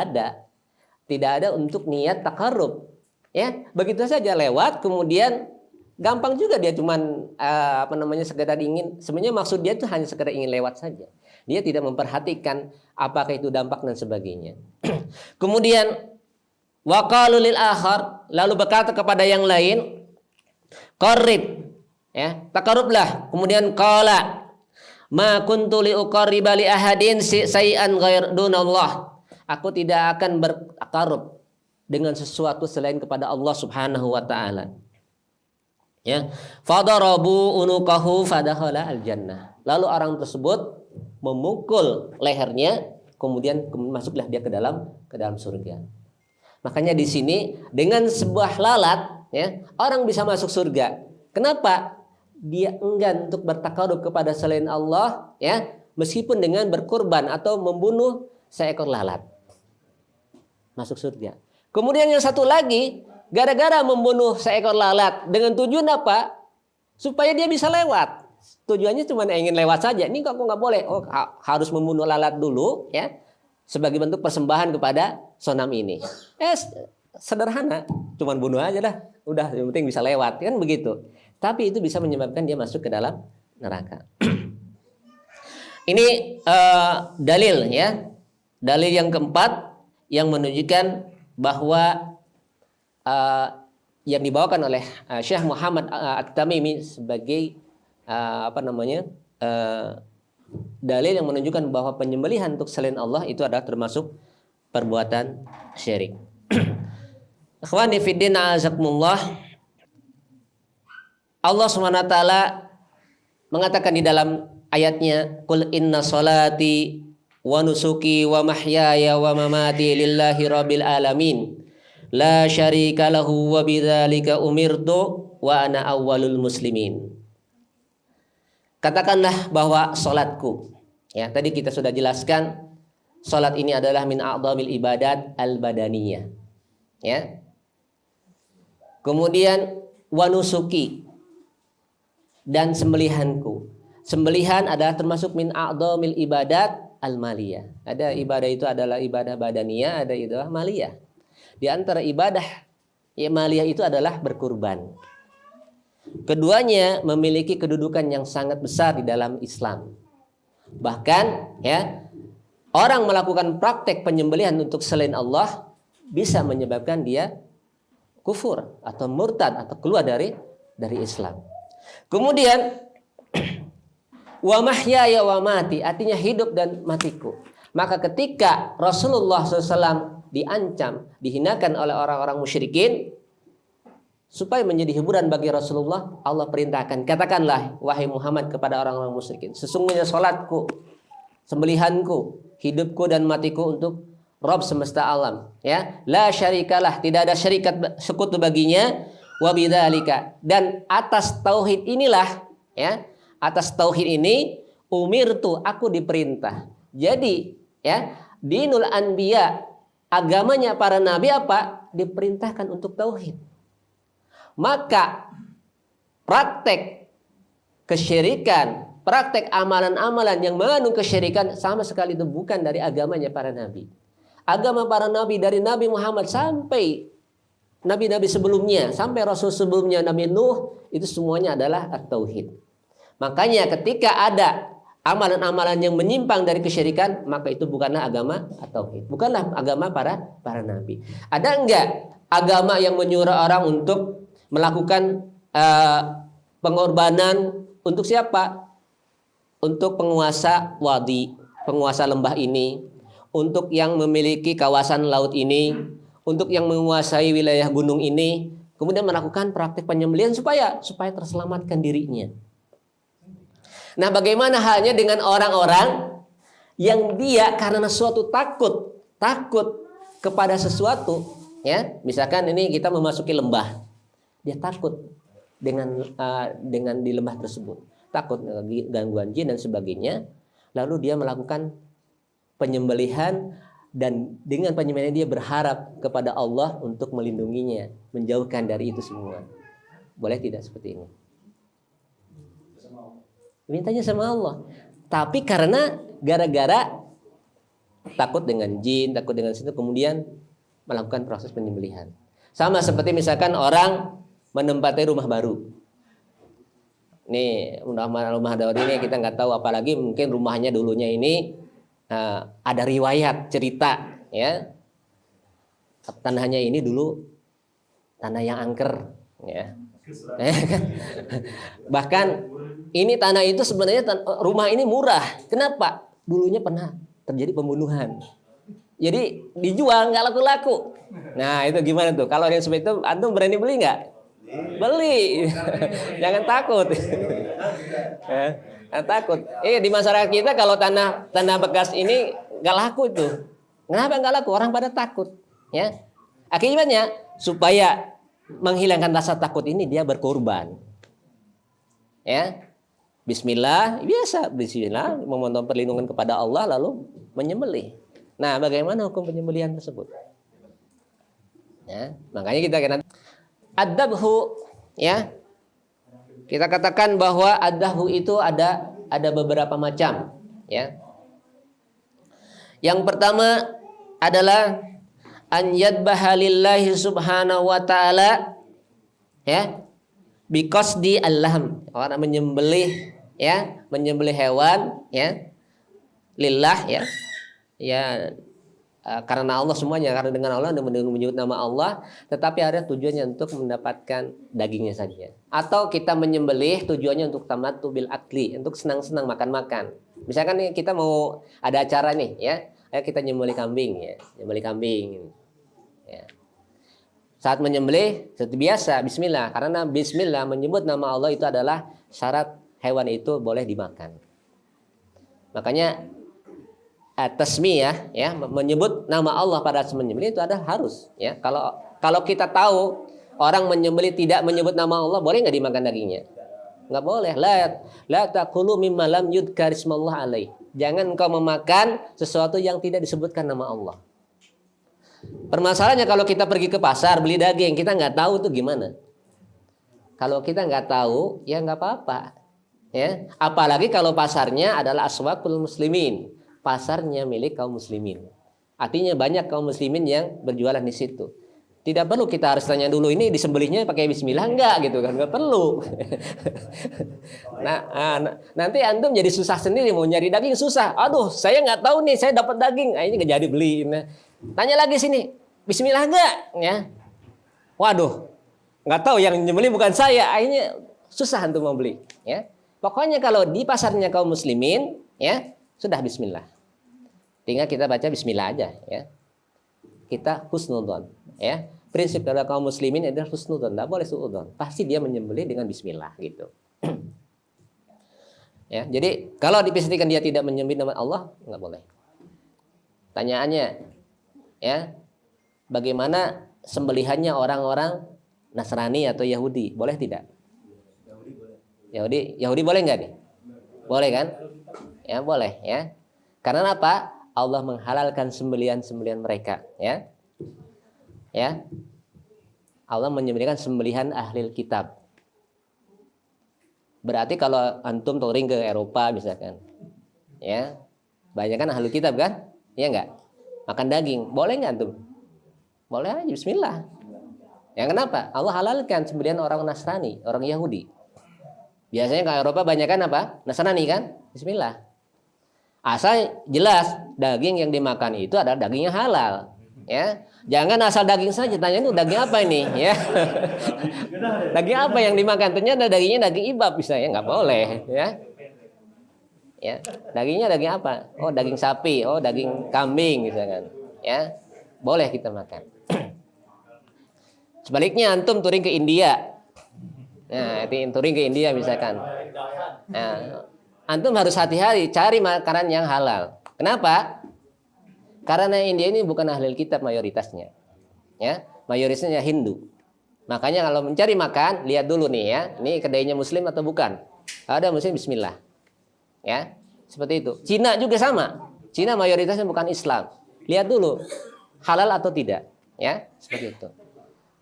ada untuk niat takarub, ya, begitu saja lewat, kemudian gampang juga dia cuman sekedar ingin, sebenarnya maksud dia itu hanya sekedar ingin lewat saja, dia tidak memperhatikan apakah itu dampak dan sebagainya. Kemudian waqalu lil akhar, lalu berkata kepada yang lain, qarrib, ya, takarublah. Kemudian qala ma kuntu li uqarriba li ahadin syai'an ghair dunallah. Aku tidak akan bertakarub dengan sesuatu selain kepada Allah Subhanahu wa taala. Ya, fadarabu unuqahu fadakhala al-jannah. Lalu orang tersebut memukul lehernya, kemudian masuklah dia ke dalam surga. Makanya di sini dengan sebuah lalat, ya, orang bisa masuk surga. Kenapa? Dia enggan untuk bertakarub kepada selain Allah, ya, meskipun dengan berkurban atau membunuh seekor lalat, masuk surga. Kemudian yang satu lagi, gara-gara membunuh seekor lalat dengan tujuan apa? Supaya dia bisa lewat. Tujuannya cuma ingin lewat saja. Ini kok nggak boleh. Oh, harus membunuh lalat dulu, ya, sebagai bentuk persembahan kepada sonam ini. Sederhana, cuma bunuh aja dah. Udah, yang penting bisa lewat, kan begitu. Tapi itu bisa menyebabkan dia masuk ke dalam neraka. Ini dalil, ya. Dalil yang keempat yang menunjukkan bahwa yang dibawakan oleh Syekh Muhammad At-Tamimi sebagai dalil yang menunjukkan bahwa penyembelihan untuk selain Allah itu adalah termasuk perbuatan syirik. Ikhwani fiddin a'azakumullah. Allah SWT mengatakan di dalam ayatnya, qul inna salati wa nusuki wa mahyaya wa mamati lillahi rabbil alamin la syarika lahu wa bidzalika umirtu wa ana awwalul muslimin. Katakanlah bahwa salatku, ya, tadi kita sudah jelaskan salat ini adalah min a'dhamil ibadat al-badaniyah, ya. Kemudian wa nusuki, dan sembelihanku. Sembelihan adalah termasuk min a'dhamil ibadat al-maliyah. Ada ibadah itu adalah ibadah badaniyah, ada ibadah maliyah. Di antara ibadah maliyah itu adalah berkurban. Keduanya memiliki kedudukan yang sangat besar di dalam Islam. Bahkan, ya, orang melakukan praktek penyembelihan untuk selain Allah bisa menyebabkan dia kufur atau murtad atau keluar dari Islam. Kemudian wa mahyaya wa mati, artinya hidup dan matiku. Maka ketika Rasulullah SAW diancam, dihinakan oleh orang-orang musyrikin, supaya menjadi hiburan bagi Rasulullah, Allah perintahkan, katakanlah wahai Muhammad kepada orang-orang musyrikin, sesungguhnya salatku, sembelihanku, hidupku dan matiku untuk Rabb semesta alam, ya, la syarikalah, tidak ada syarikat sekutu baginya, wa bidzalika, dan atas tauhid inilah, ya, atas tauhid ini umirtu, aku diperintah. Jadi, ya, dinul anbiya, agamanya para nabi apa? Diperintahkan untuk tauhid. maka praktek kesyirikan, praktek amalan-amalan yang mengandung kesyirikan sama sekali itu bukan dari agamanya para nabi. Agama para nabi dari Nabi Muhammad sampai nabi-nabi sebelumnya, sampai rasul sebelumnya Nabi Nuh, itu semuanya adalah at-tauhid. Makanya ketika ada amalan-amalan yang menyimpang dari kesyirikan, maka itu bukanlah agama at-tauhid, bukanlah agama para nabi. Ada enggak agama yang menyuruh orang untuk melakukan pengorbanan untuk siapa? Untuk penguasa wadi, penguasa lembah ini, untuk yang memiliki kawasan laut ini, untuk yang menguasai wilayah gunung ini, kemudian melakukan praktik penyembelihan supaya terselamatkan dirinya. Nah, bagaimana halnya dengan orang-orang yang dia karena suatu takut kepada sesuatu, ya, misalkan ini kita memasuki lembah, dia takut dengan di lembah tersebut, takut gangguan jin dan sebagainya, lalu dia melakukan penyembelihan, dan dengan penyembelihan dia berharap kepada Allah untuk melindunginya, menjauhkan dari itu semua. Boleh tidak seperti ini? Mintanya sama Allah. Tapi karena gara-gara takut dengan jin, takut dengan situ, kemudian melakukan proses penyembelihan. Sama seperti misalkan orang menempati rumah baru. Nih, rumah Daud ini kita nggak tahu, apalagi mungkin rumahnya dulunya ini ada riwayat cerita, ya. Tanahnya ini dulu tanah yang angker, ya. Bahkan ini tanah itu sebenarnya rumah ini murah. Kenapa? Dulunya pernah terjadi pembunuhan. Jadi dijual nggak laku-laku. Nah, itu gimana tuh? Kalau yang seperti itu antum berani beli nggak? Beli. Jangan takut. Jangan takut. Di masyarakat kita kalau tanah bekas ini nggak laku itu. Kenapa nggak laku? Orang pada takut, ya. Akibatnya supaya menghilangkan rasa takut ini dia berkorban. Ya. Bismillah, biasa bismillah, memohon perlindungan kepada Allah lalu menyembelih. Nah, bagaimana hukum penyembelihan tersebut? Ya, makanya kita kena ad-dabhu, ya. Kita katakan bahwa ad-dabhu itu ada beberapa macam, ya. Yang pertama adalah an yadbaha lillahi subhanahu wa ta'ala, ya, biqasdi al-lahm. Orang menyembelih, ya, menyembelih hewan, ya, lillah, ya. Ya, karena Allah semuanya, karena dengan Allah dan menyebut nama Allah, tetapi ada tujuannya untuk mendapatkan dagingnya saja. Atau kita menyembelih tujuannya untuk tamattu bil akli, untuk senang-senang makan-makan. Misalkan nih kita mau ada acara nih, ya, ayo kita nyembelih kambing, ya, nyembelih kambing. Ya. Saat menyembelih seperti biasa bismillah, karena bismillah menyebut nama Allah itu adalah syarat hewan itu boleh dimakan. Makanya tasmiyah, ya, menyebut nama Allah pada saat menyembelih itu adalah harus, ya. Kalau kita tahu orang menyembelih tidak menyebut nama Allah, boleh nggak dimakan dagingnya? Nggak boleh. La taqulu mimma lam yudhkar ismallah alaih. Jangan engkau memakan sesuatu yang tidak disebutkan nama Allah. Permasalahannya kalau kita pergi ke pasar beli daging, kita nggak tahu tuh gimana. Kalau kita nggak tahu, ya nggak apa-apa, ya. Apalagi kalau pasarnya adalah aswaqul muslimin, pasarnya milik kaum muslimin. Artinya banyak kaum muslimin yang berjualan di situ. Tidak perlu kita harus tanya dulu ini disembelihnya pakai bismillah enggak gitu kan, nggak perlu. Nanti antum jadi susah sendiri, mau nyari daging susah. Aduh, saya nggak tahu nih, saya dapat daging, ini nggak jadi beli. Nah, tanya lagi sini, bismillah enggak? Ya, waduh, nggak tahu yang nyembelih bukan saya, akhirnya susah antum mau beli. Ya, pokoknya kalau di pasarnya kaum muslimin, ya sudah bismillah. Tinggal kita baca bismillah aja, ya. Kita husnudzon, ya. Prinsip dari kaum muslimin adalah husnudzon, tidak boleh suudzon. Pasti dia menyembelih dengan bismillah gitu. Ya, jadi kalau dipastikan dia tidak menyembelih nama Allah, nggak boleh. Tanyaannya, ya, bagaimana sembelihannya orang-orang Nasrani atau Yahudi? Boleh tidak? Yahudi boleh nggak nih? Boleh kan? Ya boleh, ya. Karena apa? Allah menghalalkan sembelihan mereka, ya. Ya. Allah menyembelihkan sembelihan ahli kitab. Berarti kalau antum touring ke Eropa misalkan, ya, banyak kan ahli kitab kan, ya enggak? Makan daging, boleh nggak antum? Boleh aja, Bismillah. Ya kenapa? Allah halalkan sembelihan orang Nasrani, orang Yahudi. Biasanya ke Eropa banyak kan apa? Nasrani kan? Bismillah. Asal jelas daging yang dimakan itu adalah daging yang halal, ya. Jangan asal daging saja, tanya itu daging apa ini, ya. Daging apa yang dimakan? Ternyata dagingnya daging ibab misalnya, nggak boleh, ya. Ya, dagingnya daging apa? Oh, daging sapi, oh, daging kambing misalkan, ya. Boleh kita makan. Sebaliknya antum touring ke India. Nah, touring ke India misalkan. Nah, antum harus hati-hati cari makanan yang halal. Kenapa? Karena India ini bukan ahli kitab mayoritasnya, ya, mayoritasnya Hindu. Makanya kalau mencari makan, lihat dulu nih ya, ini kedainya Muslim atau bukan. Ada Muslim, Bismillah, ya, seperti itu. Cina juga sama. Cina mayoritasnya bukan Islam. Lihat dulu halal atau tidak, ya, seperti itu.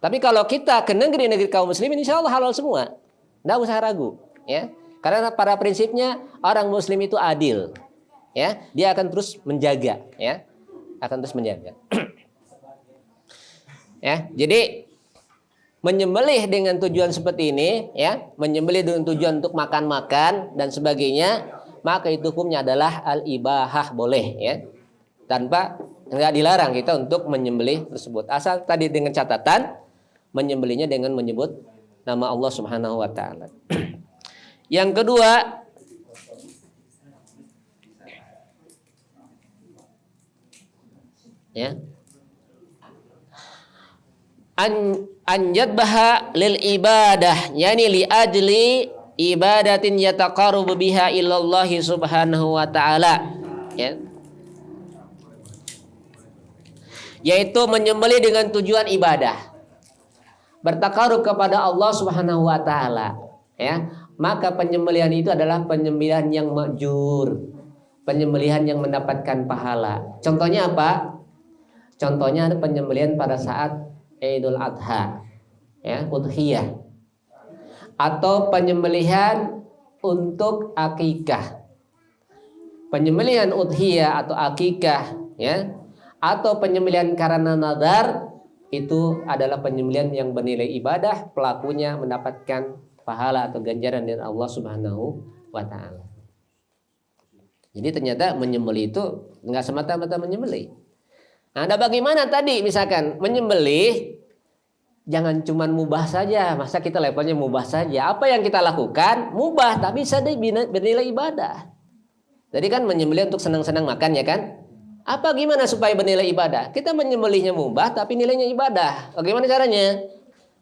Tapi kalau kita ke negeri-negeri kaum Muslimin, insya Allah halal semua, nggak usah ragu, ya. Karena pada prinsipnya orang Muslim itu adil, ya, dia akan terus menjaga, ya. Akan terus menjaga. Ya, jadi menyembelih dengan tujuan seperti ini, ya, menyembelih dengan tujuan untuk makan-makan dan sebagainya, maka itu hukumnya adalah al-ibahah, boleh, ya, tanpa nggak dilarang kita untuk menyembelih tersebut. Asal tadi dengan catatan menyembelihnya dengan menyebut nama Allah Subhanahu wa taala. Yang kedua, ya, anjadbaha lil ibadah, yani li ajli ibadatin yataqarrabu biha ilallahi subhanahu wa ta'ala, ya, yaitu menyembelih dengan tujuan ibadah, bertakarub kepada Allah subhanahu wa ta'ala, ya. Maka penyembelihan itu adalah penyembelihan yang ma'jur, penyembelihan yang mendapatkan pahala. Contohnya apa? Contohnya ada penyembelihan pada saat Idul Adha, ya, udhiyah, atau penyembelihan untuk akikah. Penyembelihan udhiyah atau akikah, ya, atau penyembelihan karena nadar, itu adalah penyembelihan yang bernilai ibadah, pelakunya mendapatkan pahala atau ganjaran dari Allah Subhanahu wa taala. Jadi ternyata menyembelih itu enggak semata-mata menyembelih. Nah, ada bagaimana tadi misalkan menyembelih jangan cuma mubah saja, masa kita levelnya mubah saja. Apa yang kita lakukan mubah tapi bisa bernilai ibadah. Jadi kan menyembelih untuk senang-senang makan, ya kan? Apa gimana supaya bernilai ibadah? Kita menyembelihnya mubah tapi nilainya ibadah. Bagaimana caranya?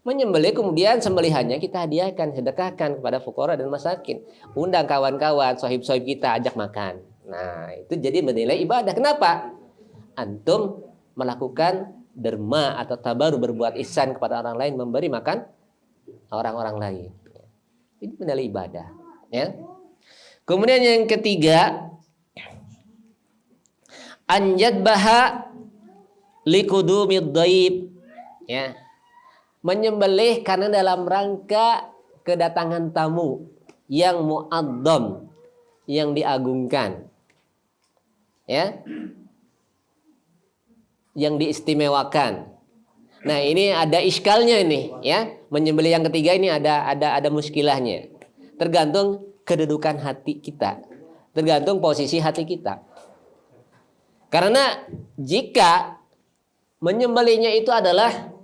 Menyembelih kemudian sembelihannya kita hadiahkan, sedekahkan kepada fuqara dan masakin. Undang kawan-kawan, sohib-sohib kita, ajak makan. Nah, itu jadi bernilai ibadah. Kenapa? Antum melakukan derma atau tabaru, berbuat ihsan kepada orang lain, memberi makan orang-orang lain. Ini bernilai ibadah, ya. Kemudian yang ketiga, anjadbaha liqudumid dhaib, ya. Menyembelih karena dalam rangka kedatangan tamu yang mu'azzam, yang diagungkan, ya, yang diistimewakan. Nah, ini ada iskalnya ini, ya. Menyembelih yang ketiga ini ada muskilahnya. Tergantung kedudukan hati kita, tergantung posisi hati kita. Karena jika menyembelihnya itu adalah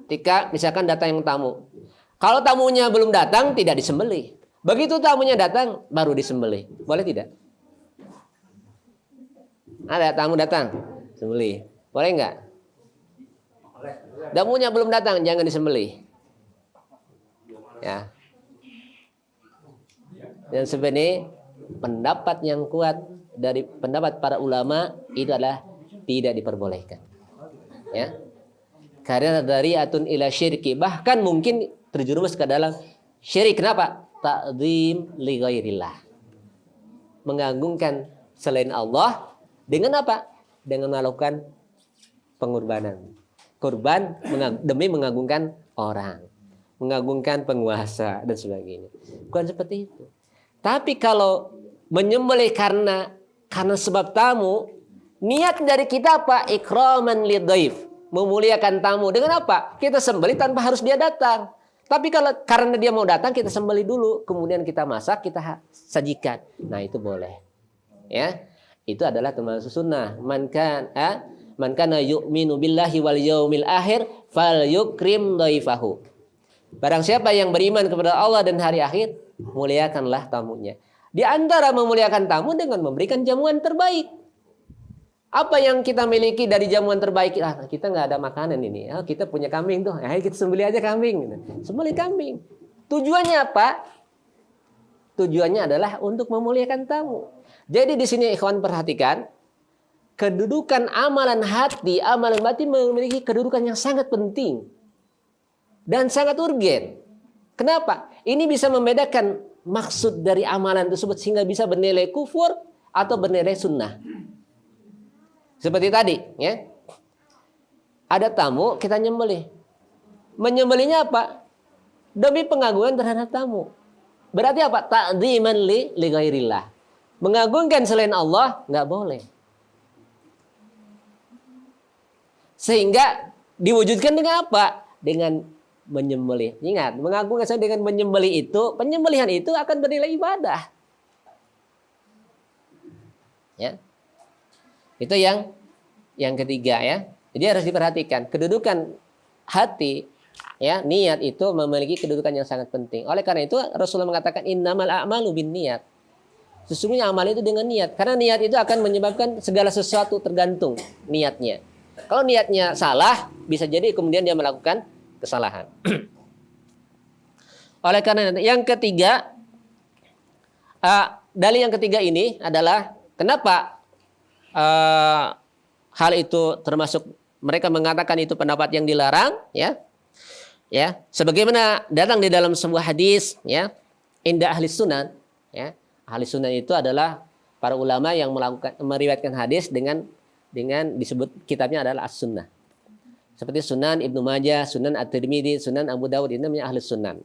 ketika misalkan datang yang tamu. Kalau tamunya belum datang tidak disembelih. Begitu tamunya datang baru disembelih. Boleh tidak? Ada tamu datang, sembelih. Boleh enggak? Tamunya belum datang, jangan disembelih. Ya. Dan sebenarnya pendapat yang kuat dari pendapat para ulama itu adalah tidak diperbolehkan. Ya. Karena dari atun ila syirki, bahkan mungkin terjerumus ke dalam syirik. Kenapa? Ta'zim li ghairillah. Mengagungkan selain Allah dengan apa? Dengan melakukan pengorbanan. kurban demi mengagungkan orang, mengagungkan penguasa dan sebagainya. Bukan seperti itu. Tapi kalau menyembelih karena sebab tamu, niat dari kita apa? Ikraman lidhaif, memuliakan tamu. Dengan apa? Kita sembelih tanpa harus dia datang. Tapi kalau karena dia mau datang, kita sembelih dulu, kemudian kita masak, kita sajikan. Nah, itu boleh. Ya. Itu adalah termasuk sunnah. Man kana yu'minu billahi wal yaumil akhir falyukrim dhaifahu. Barang siapa yang beriman kepada Allah dan hari akhir, muliakanlah tamunya. Di antara memuliakan tamu dengan memberikan jamuan terbaik. Apa yang kita miliki dari jamuan terbaik? Kita nggak ada makanan ini. Kita punya kambing tuh. Ayo kita sembelih aja kambing. Sembelih kambing. Tujuannya apa? Tujuannya adalah untuk memuliakan tamu. Jadi di sini ikhwan perhatikan, kedudukan amalan hati, amalan batin memiliki kedudukan yang sangat penting dan sangat urgen. Kenapa? Ini bisa membedakan maksud dari amalan tersebut sehingga bisa bernilai kufur atau bernilai sunnah. Seperti tadi, ya. Ada tamu, kita nyembelih. Menyembelihnya apa? Demi pengagungan terhadap tamu. Berarti apa? Ta'dziman li ghairillah. Mengagungkan selain Allah nggak boleh. Sehingga diwujudkan dengan apa? Dengan menyembelih. Ingat, mengagungkan saya dengan menyembelih itu, penyembelihan itu akan bernilai ibadah. Ya. Itu yang ketiga ya. Jadi harus diperhatikan kedudukan hati, ya, niat itu memiliki kedudukan yang sangat penting. Oleh karena itu Rasulullah mengatakan innamal a'malu binniyat. Sesungguhnya amal itu dengan niat. Karena niat itu akan menyebabkan segala sesuatu tergantung niatnya. Kalau niatnya salah, bisa jadi kemudian dia melakukan kesalahan. Oleh karena itu, yang ketiga, dalil yang ketiga ini adalah kenapa hal itu termasuk mereka mengatakan itu pendapat yang dilarang, ya. Ya, sebagaimana datang di dalam sebuah hadis, ya, inda ahli sunan, ya. Ahli sunan itu adalah para ulama yang meriwayatkan hadis dengan disebut kitabnya adalah as-sunnah. Seperti Sunan Ibnu Majah, Sunan At-Tirmidzi, Sunan Abu Dawud, ini namanya ahli sunan.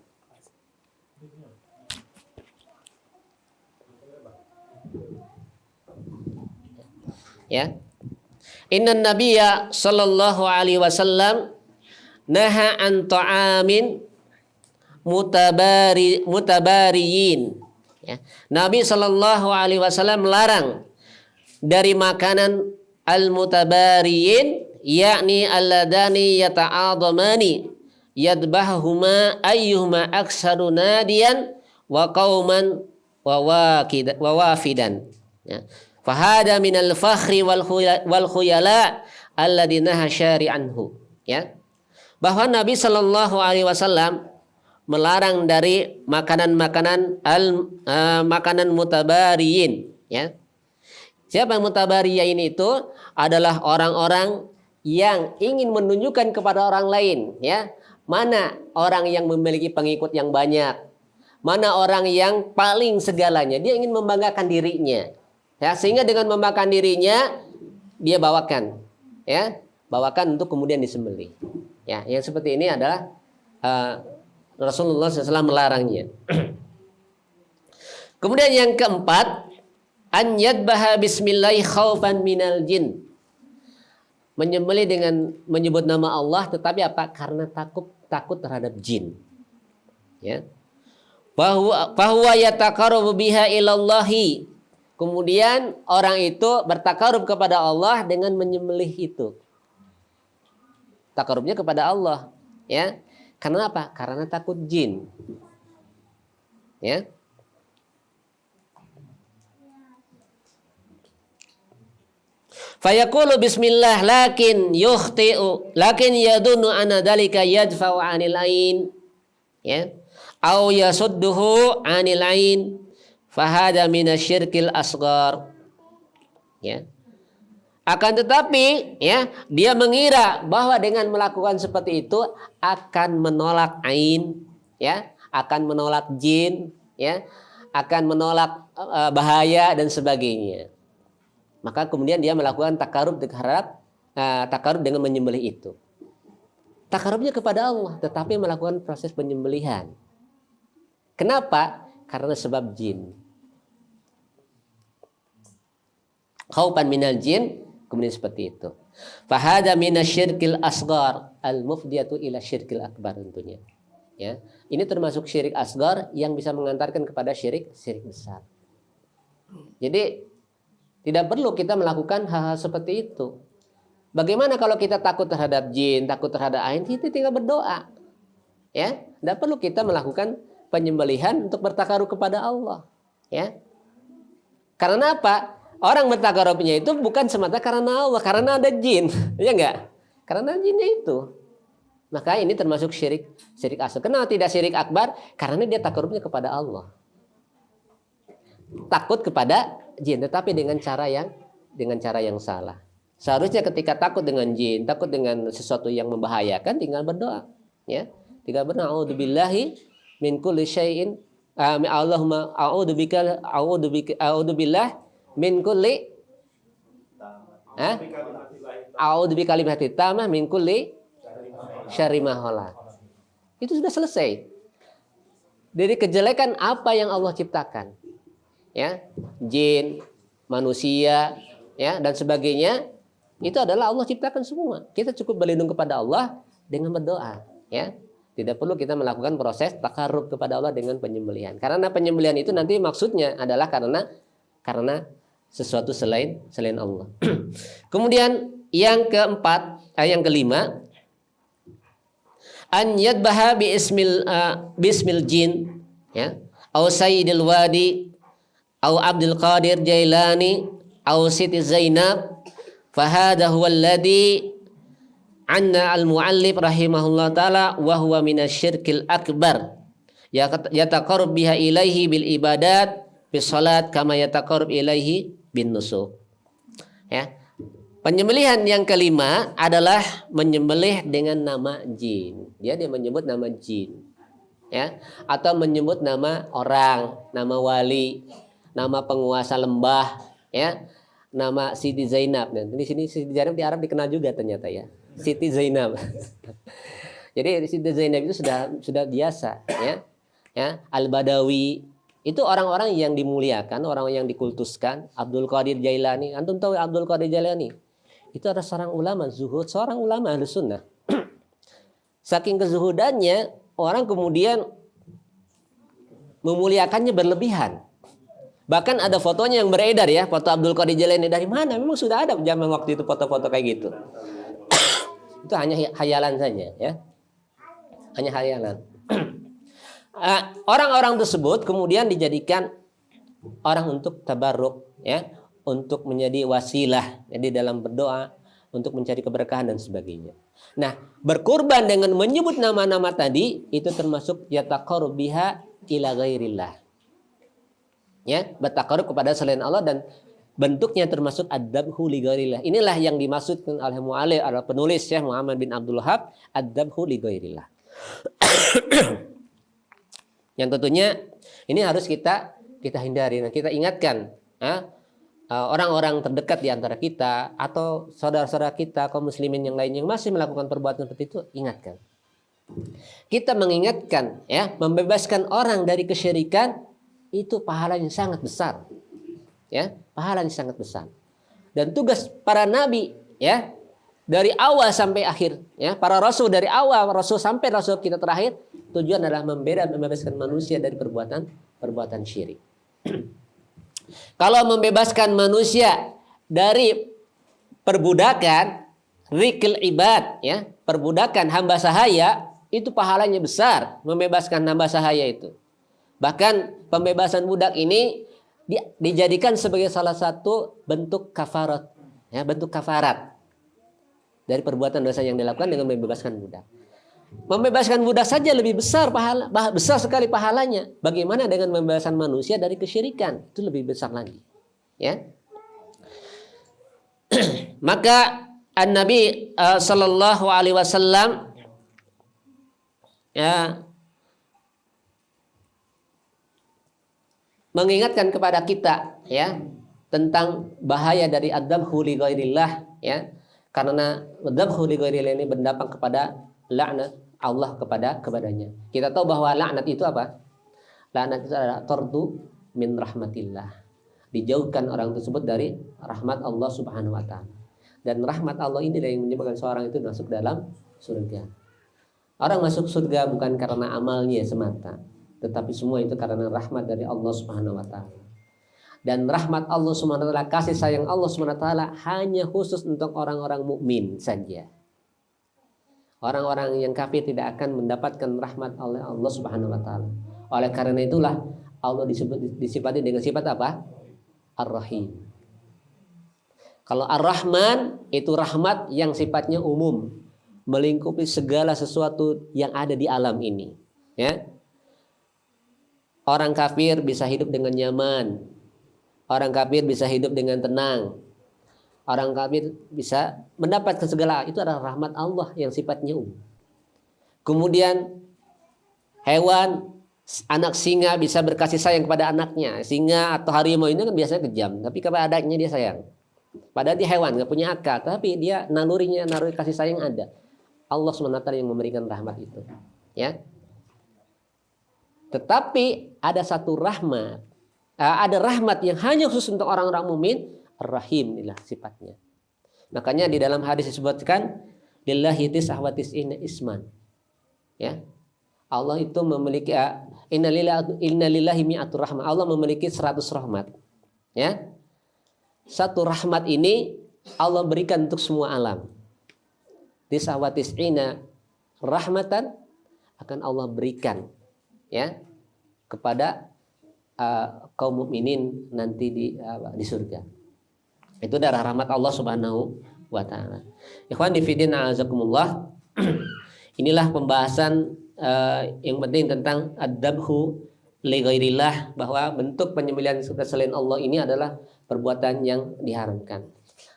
Ya. Innan nabiyya sallallahu alaihi wasallam naha an ta'amin mutabariyin. Ya. Nabi sallallahu alaihi wasallam melarang dari makanan al-mutabariyin, yakni alladani yata'adhamani yadbahuma ayyuhuma aksaru nadiyan wa qauman wa wafidan. Ya. Fahada minal fakhri wal khuyala alladhi naha syari'anhu. Ya. Bahwa Nabi sallallahu alaihi wasallam melarang dari makanan-makanan makanan mutabariyin, ya. Siapa yang mutabariyin itu? Adalah orang-orang yang ingin menunjukkan kepada orang lain, ya. Mana orang yang memiliki pengikut yang banyak? Mana orang yang paling segalanya? Dia ingin membanggakan dirinya. Ya, sehingga dengan membanggakan dirinya dia bawakan, ya. Bawakan untuk kemudian disembelih. Ya, yang seperti ini adalah Rasulullah SAW melarangnya. Kemudian yang keempat, an yadbaha bismillahi khaufan minal jin. Menyembelih dengan menyebut nama Allah, tetapi apa? Karena takut terhadap jin. Ya. Bahwa yataqarrabu biha ilallahi. Kemudian orang itu bertakarub kepada Allah dengan menyembelih itu. Takarubnya kepada Allah, ya. Karena apa? Karena takut jin. Ya. Fayaqulu bismillah lakin yukhti'u lakin yadunnu anna dalika yadfa'u 'anil ain. Ya. Au yasudduhu 'anil ain. Fahada minasyirkil asghar. Ya. Akan tetapi, ya, dia mengira bahwa dengan melakukan seperti itu akan menolak ain, ya, akan menolak jin, ya, akan menolak bahaya dan sebagainya. Maka kemudian dia melakukan takarub dengan menyembelih itu. takarubnya kepada Allah, tetapi melakukan proses penyembelihan. Kenapa? Karena sebab jin. Khaufan minal jin, kemudian seperti itu. Fahada minasyirkil asghar al-mufdiyatu ila syirkil akbar tentunya. Ya, ini termasuk syirik asghar yang bisa mengantarkan kepada syirik besar. Jadi tidak perlu kita melakukan hal-hal seperti itu. Bagaimana kalau kita takut terhadap jin, takut terhadap ain, kita tinggal berdoa. Ya, tidak perlu kita melakukan penyembelihan untuk bertakarub kepada Allah. Ya, karena apa? Orang bertakarubnya itu bukan semata karena Allah, karena ada jin, ya enggak? Karena jinnya itu. Maka ini termasuk syirik asghar. Kenapa tidak syirik akbar? Karena dia takarubnya kepada Allah. Takut kepada jin, tetapi dengan cara yang salah. Seharusnya ketika takut dengan jin, takut dengan sesuatu yang membahayakan, tinggal berdoa, ya. Tinggal berdoa, a'udzubillahi min kulli syai'in, Allahumma a'udzubillah min kulli a'udzu bikalimati tamah min kulli syarri ma khalaq. Itu sudah selesai. Dari kejelekan apa yang Allah ciptakan. Ya, jin, manusia, ya, dan sebagainya, itu adalah Allah ciptakan semua. Kita cukup berlindung kepada Allah dengan berdoa, ya. Tidak perlu kita melakukan proses takarub kepada Allah dengan penyembelihan. Karena penyembelihan itu nanti maksudnya adalah karena sesuatu selain Allah. Kemudian yang keempat, yang kelima, an yadbaha bismil jin, ya, au sayyidil wadi, au Abdul Qadir Jailani, au Siti Zainab, fahada huwa alladhi anna al-muallif rahimahullah taala wa huwa minasyirkil akbar. Yataqarrab biha ilaihi bil ibadat bis salat kama yataqarrab ilaihi bin nusuk. Ya. Penyembelihan yang kelima adalah menyembelih dengan nama jin. Dia menyebut nama jin. Ya, atau menyebut nama orang, nama wali, nama penguasa lembah, ya. Nama Siti Zainab. Dan di sini Siti Zainab di Arab dikenal juga ternyata, ya. Siti Zainab. Jadi Siti Zainab itu sudah biasa, ya. Ya, Al-Badawi itu orang-orang yang dimuliakan, orang yang dikultuskan. Abdul Qadir Jailani, antum tahu Abdul Qadir Jailani? Itu adalah seorang ulama zuhud, seorang ulama Ahlus Sunnah. Saking kezuhudannya, orang kemudian memuliakannya berlebihan. Bahkan ada fotonya yang beredar, ya, foto Abdul Qadir Jailani. Dari mana? Memang sudah ada zaman waktu itu foto-foto kayak gitu. Itu hanya hayalan saja, ya. Hanya hayalan. Orang-orang tersebut kemudian dijadikan orang untuk tabarruk, ya, untuk menjadi wasilah, jadi dalam berdoa untuk mencari keberkahan dan sebagainya. Nah, berkurban dengan menyebut nama-nama tadi itu termasuk yataqarrub biha ila ghairillah. Ya, bertakarub kepada selain Allah, dan bentuknya termasuk adzabhu li ghairillah. Inilah yang dimaksudkan oleh mu'allif, oleh penulis Syekh Muhammad bin Abdul Wahhab, adzabhu li ghairillah. Yang tentunya ini harus kita hindari. Nah, kita ingatkan orang-orang terdekat di antara kita atau saudara-saudara kita kaum muslimin yang lain yang masih melakukan perbuatan seperti itu, ingatkan. Kita mengingatkan, ya, membebaskan orang dari kesyirikan itu pahalanya sangat besar. Ya, pahalanya sangat besar. Dan tugas para nabi, ya, dari awal sampai akhir, ya, para rasul dari awal rasul sampai rasul kita terakhir, tujuan adalah membebaskan manusia dari perbuatan syirik. Kalau membebaskan manusia dari perbudakan rikil ibad, ya, perbudakan hamba sahaya, itu pahalanya besar. Membebaskan hamba sahaya itu, bahkan pembebasan budak ini dijadikan sebagai salah satu bentuk kafarat, ya, bentuk kafarat dari perbuatan dosa yang dilakukan dengan membebaskan budak. Membebaskan budak saja lebih besar besar sekali pahalanya. Bagaimana dengan membebaskan manusia dari kesyirikan? Itu lebih besar lagi, ya. Maka An-Nabi sallallahu alaihi wasallam, ya, mengingatkan kepada kita, ya, tentang bahaya dari adzabhu li ghairillah, ya. Karena adzabhu li ghairillah ini berdampak kepada laknat Allah kepadanya. Kita tahu bahwa laknat itu apa? Laknat itu adalah tardu min rahmatillah. Dijauhkan orang tersebut dari rahmat Allah Subhanahu wa taala. Dan rahmat Allah ini yang menyebabkan seorang itu masuk dalam surga. Orang masuk surga bukan karena amalnya semata, tetapi semua itu karena rahmat dari Allah Subhanahu wa taala. Dan rahmat Allah Subhanahu wa taala, kasih sayang Allah Subhanahu wa taala hanya khusus untuk orang-orang mukmin saja. Orang-orang yang kafir tidak akan mendapatkan rahmat oleh Allah Subhanahu wa taala. Oleh karena itulah Allah disifati dengan sifat apa? Ar-Rahim. Kalau Ar-Rahman itu rahmat yang sifatnya umum, melingkupi segala sesuatu yang ada di alam ini, ya. Orang kafir bisa hidup dengan nyaman. Orang kafir bisa hidup dengan tenang. Orang kafir bisa mendapatkan segala, itu adalah rahmat Allah yang sifatnya umum. Kemudian hewan, anak singa bisa berkasih sayang kepada anaknya. Singa atau harimau ini kan biasanya kejam, tapi kepada adiknya dia sayang. Padahal dia hewan, nggak punya akal, tapi dia naluri kasih sayang ada. Allah SWT yang memberikan rahmat itu, ya. Tetapi ada satu rahmat, ada rahmat yang hanya khusus untuk orang-orang mukmin, Ar-Rahim inilah sifatnya. Makanya di dalam hadis disebutkan lillahi tis'ah wa tis'ina isman. Ya. Allah itu memiliki innalillahi mi'atur rahmah. Allah memiliki 100 rahmat. Ya. Satu rahmat ini Allah berikan untuk semua alam. Tis'ah wa tis'ina rahmatan akan Allah berikan, ya, kepada kaum mukminin nanti di surga. Itu darah rahmat Allah Subhanahu wa taala. Ikhwan fillah azakumullah. Inilah pembahasan yang penting tentang ad-dabhu li ghairillah, bahwa bentuk penyembelihan selain Allah ini adalah perbuatan yang diharamkan.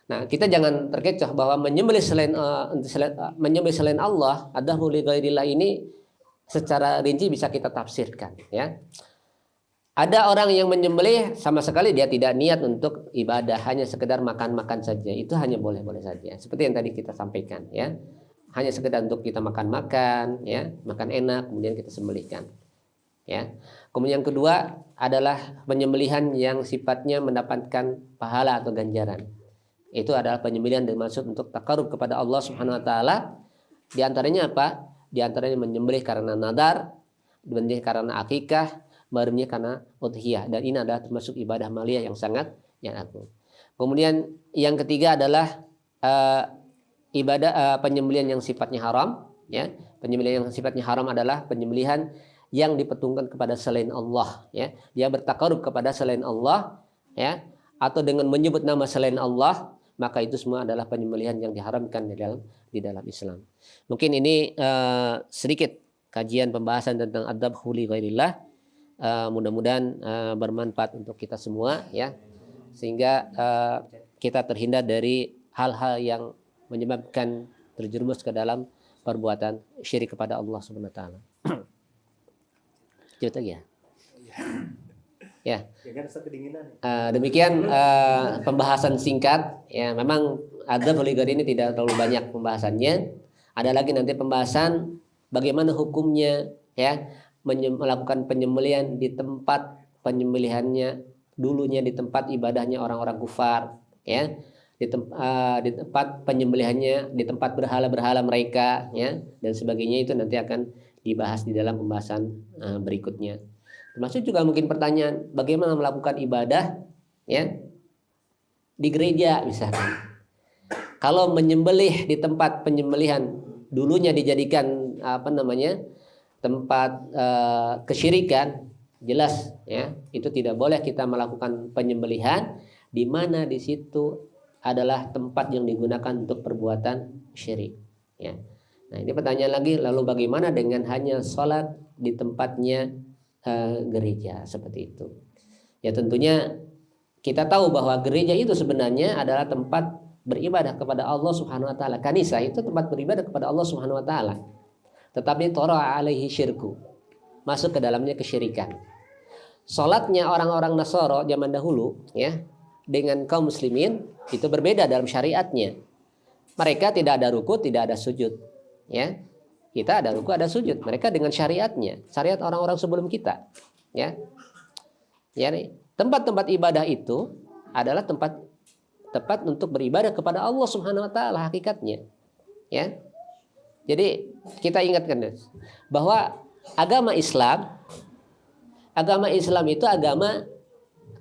Nah, kita jangan terkecoh bahwa menyembelih selain Allah, ad-dabhu li ghairillah ini secara rinci bisa kita tafsirkan, ya. Ada orang yang menyembelih sama sekali dia tidak niat untuk ibadah, hanya sekedar makan-makan saja. Itu hanya boleh-boleh saja. Seperti yang tadi kita sampaikan, ya. Hanya sekedar untuk kita makan-makan, ya, makan enak, kemudian kita sembelihkan. Ya. Kemudian yang kedua adalah penyembelihan yang sifatnya mendapatkan pahala atau ganjaran. Itu adalah penyembelihan dimaksud untuk takarub kepada Allah Subhanahu wa taala. Di antaranya apa? Di antaranya menyembelih karena nadar, menyembelih karena akikah, menyembelih karena udhiyah, dan ini adalah termasuk ibadah maliyah yang sangat agung. Kemudian yang ketiga adalah penyembelihan yang sifatnya haram, ya. Penyembelihan yang sifatnya haram adalah penyembelihan yang diperuntukkan kepada selain Allah, ya. Dia bertakarub kepada selain Allah, ya, atau dengan menyebut nama selain Allah, maka itu semua adalah penyembelihan yang diharamkan di dalam Islam. Mungkin ini sedikit kajian pembahasan tentang ad-dabhu li ghairillah. Mudah-mudahan bermanfaat untuk kita semua, ya, sehingga kita terhindar dari hal-hal yang menyebabkan terjerumus ke dalam perbuatan syirik kepada Allah Subhanahu wa taala. Cerita ya. Ya. Demikian pembahasan singkat, ya. Memang ad-dabhu li ghairillah ini tidak terlalu banyak pembahasannya. Ada lagi nanti pembahasan bagaimana hukumnya, ya, melakukan penyembelihan di tempat penyembelihannya dulunya di tempat ibadahnya orang-orang kufar, ya, di tempat penyembelihannya di tempat berhala-berhala mereka, ya, dan sebagainya. Itu nanti akan dibahas di dalam pembahasan berikutnya. Termasuk juga mungkin pertanyaan bagaimana melakukan ibadah, ya, di gereja misalkan. Kalau menyembelih di tempat penyembelihan dulunya dijadikan tempat kesyirikan, jelas, ya, itu tidak boleh kita melakukan penyembelihan di mana di situ adalah tempat yang digunakan untuk perbuatan syirik, ya. Nah, ini pertanyaan lagi, lalu bagaimana dengan hanya sholat di tempatnya gereja seperti itu? Ya, tentunya kita tahu bahwa gereja itu sebenarnya adalah tempat beribadah kepada Allah Subhanahu wa taala. Kanisa itu tempat beribadah kepada Allah Subhanahu wa taala. Tetapi tara alaihi syirku, masuk ke dalamnya kesyirikan. Salatnya orang-orang Nasara zaman dahulu, ya, dengan kaum muslimin itu berbeda dalam syariatnya. Mereka tidak ada ruku, tidak ada sujud, ya. Kita ada ruku, ada sujud. Mereka dengan syariatnya, syariat orang-orang sebelum kita. Ya, tempat-tempat ibadah itu adalah tempat untuk beribadah kepada Allah Subhanahu Wa Taala hakikatnya. Ya, jadi kita ingatkan bahwa agama Islam itu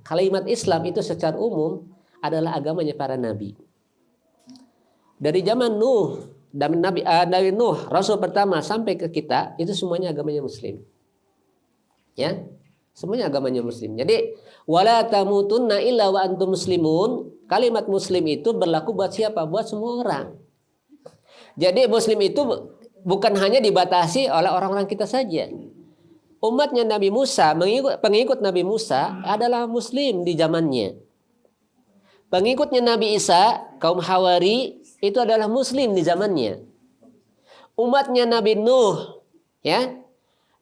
kalimat Islam itu secara umum adalah agamanya para nabi. Dari zaman Nuh dan Nabi Nuh, Rasul pertama sampai ke kita, itu semuanya agamanya Muslim. Ya, semuanya agamanya Muslim. Jadi wala tamutunna illa wa antum muslimun. Kalimat Muslim itu berlaku buat siapa? Buat semua orang. Jadi Muslim itu bukan hanya dibatasi oleh orang-orang kita saja. Umatnya Nabi Musa, pengikut Nabi Musa adalah Muslim di zamannya. Pengikutnya Nabi Isa, kaum Hawari, itu adalah Muslim di zamannya. Umatnya Nabi Nuh, ya,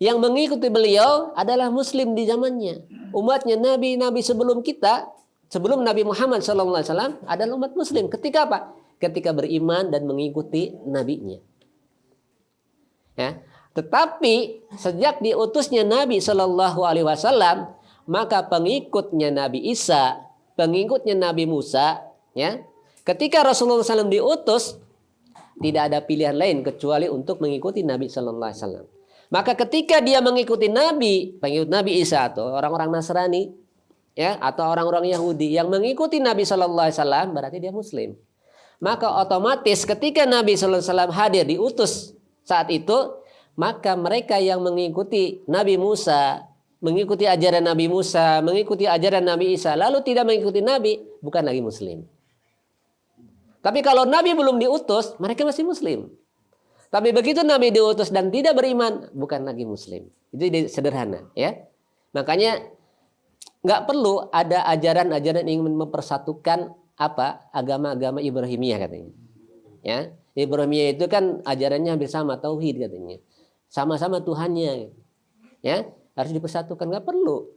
yang mengikuti beliau adalah Muslim di zamannya. Umatnya Nabi sebelum kita, sebelum Nabi Muhammad SAW adalah umat Muslim. Ketika apa? Ketika beriman dan mengikuti nabinya. Ya. Tetapi sejak diutusnya Nabi Shallallahu Alaihi Wasallam, maka pengikutnya Nabi Isa, pengikutnya Nabi Musa, ya, ketika Rasulullah SAW diutus, tidak ada pilihan lain kecuali untuk mengikuti Nabi Shallallahu Alaihi Wasallam. Maka ketika dia mengikuti Nabi, pengikut Nabi Isa atau orang-orang Nasrani, ya, atau orang-orang Yahudi yang mengikuti Nabi Shallallahu Alaihi Wasallam, berarti dia Muslim. Maka otomatis ketika Nabi Shallallahu Alaihi Wasallam hadir diutus saat itu, maka mereka yang mengikuti Nabi Musa, mengikuti ajaran Nabi Musa, mengikuti ajaran Nabi Isa, lalu tidak mengikuti Nabi, bukan lagi Muslim. Tapi kalau Nabi belum diutus, mereka masih Muslim. Tapi begitu Nabi diutus dan tidak beriman, bukan lagi Muslim. Itu sederhana, ya. Makanya nggak perlu ada ajaran-ajaran yang ingin mempersatukan agama-agama Ibrahimiyah katanya. Ya, Ibrahimiyah itu kan ajarannya hampir sama, tauhid katanya. Sama-sama Tuhannya, ya, harus dipersatukan, nggak perlu.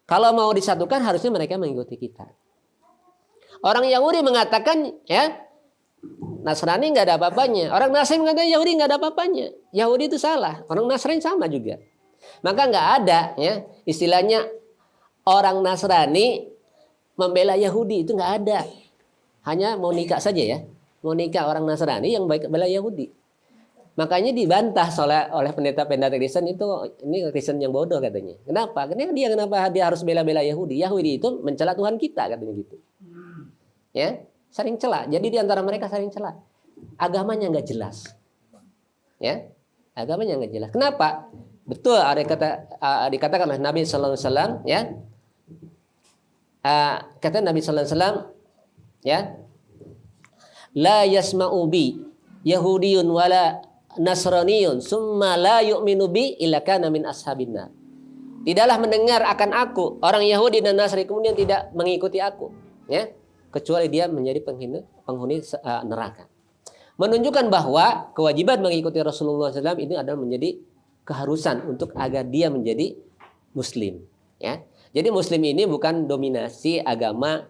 Kalau mau disatukan harusnya mereka mengikuti kita. Orang Yahudi mengatakan, ya, Nasrani nggak ada apa-apanya. Orang Nasrani mengatakan Yahudi nggak ada apa-apanya. Yahudi itu salah. Orang Nasrani sama juga. Maka nggak ada, ya, istilahnya orang Nasrani membela Yahudi, itu nggak ada. Hanya mau nikah saja, ya, mau nikah orang Nasrani yang baik bela Yahudi. Makanya dibantah oleh pendeta-pendeta Kristen itu, ini Kristen yang bodoh katanya. Kenapa? Kenapa dia harus bela-bela Yahudi? Yahudi itu mencela Tuhan kita katanya gitu. Ya, saling cela. Jadi di antara mereka saling cela. Agamanya nggak jelas. Ya, agamanya nggak jelas. Kenapa? Betul ada dikatakan oleh Nabi Sallallahu Alaihi Wasallam, ya. Kata Nabi Sallallahu Alaihi Wasallam, ya, la yasma'u bi Yahudiyun wala Nasraniyun summa la yu'minu bi illa kana min ashabin nar. Tidaklah mendengar akan aku orang Yahudi dan Nasrani kemudian tidak mengikuti aku, ya, kecuali dia menjadi penghuni neraka. Menunjukkan bahwa kewajiban mengikuti Rasulullah SAW ini adalah menjadi keharusan untuk agar dia menjadi Muslim, ya. Jadi Muslim ini bukan dominasi agama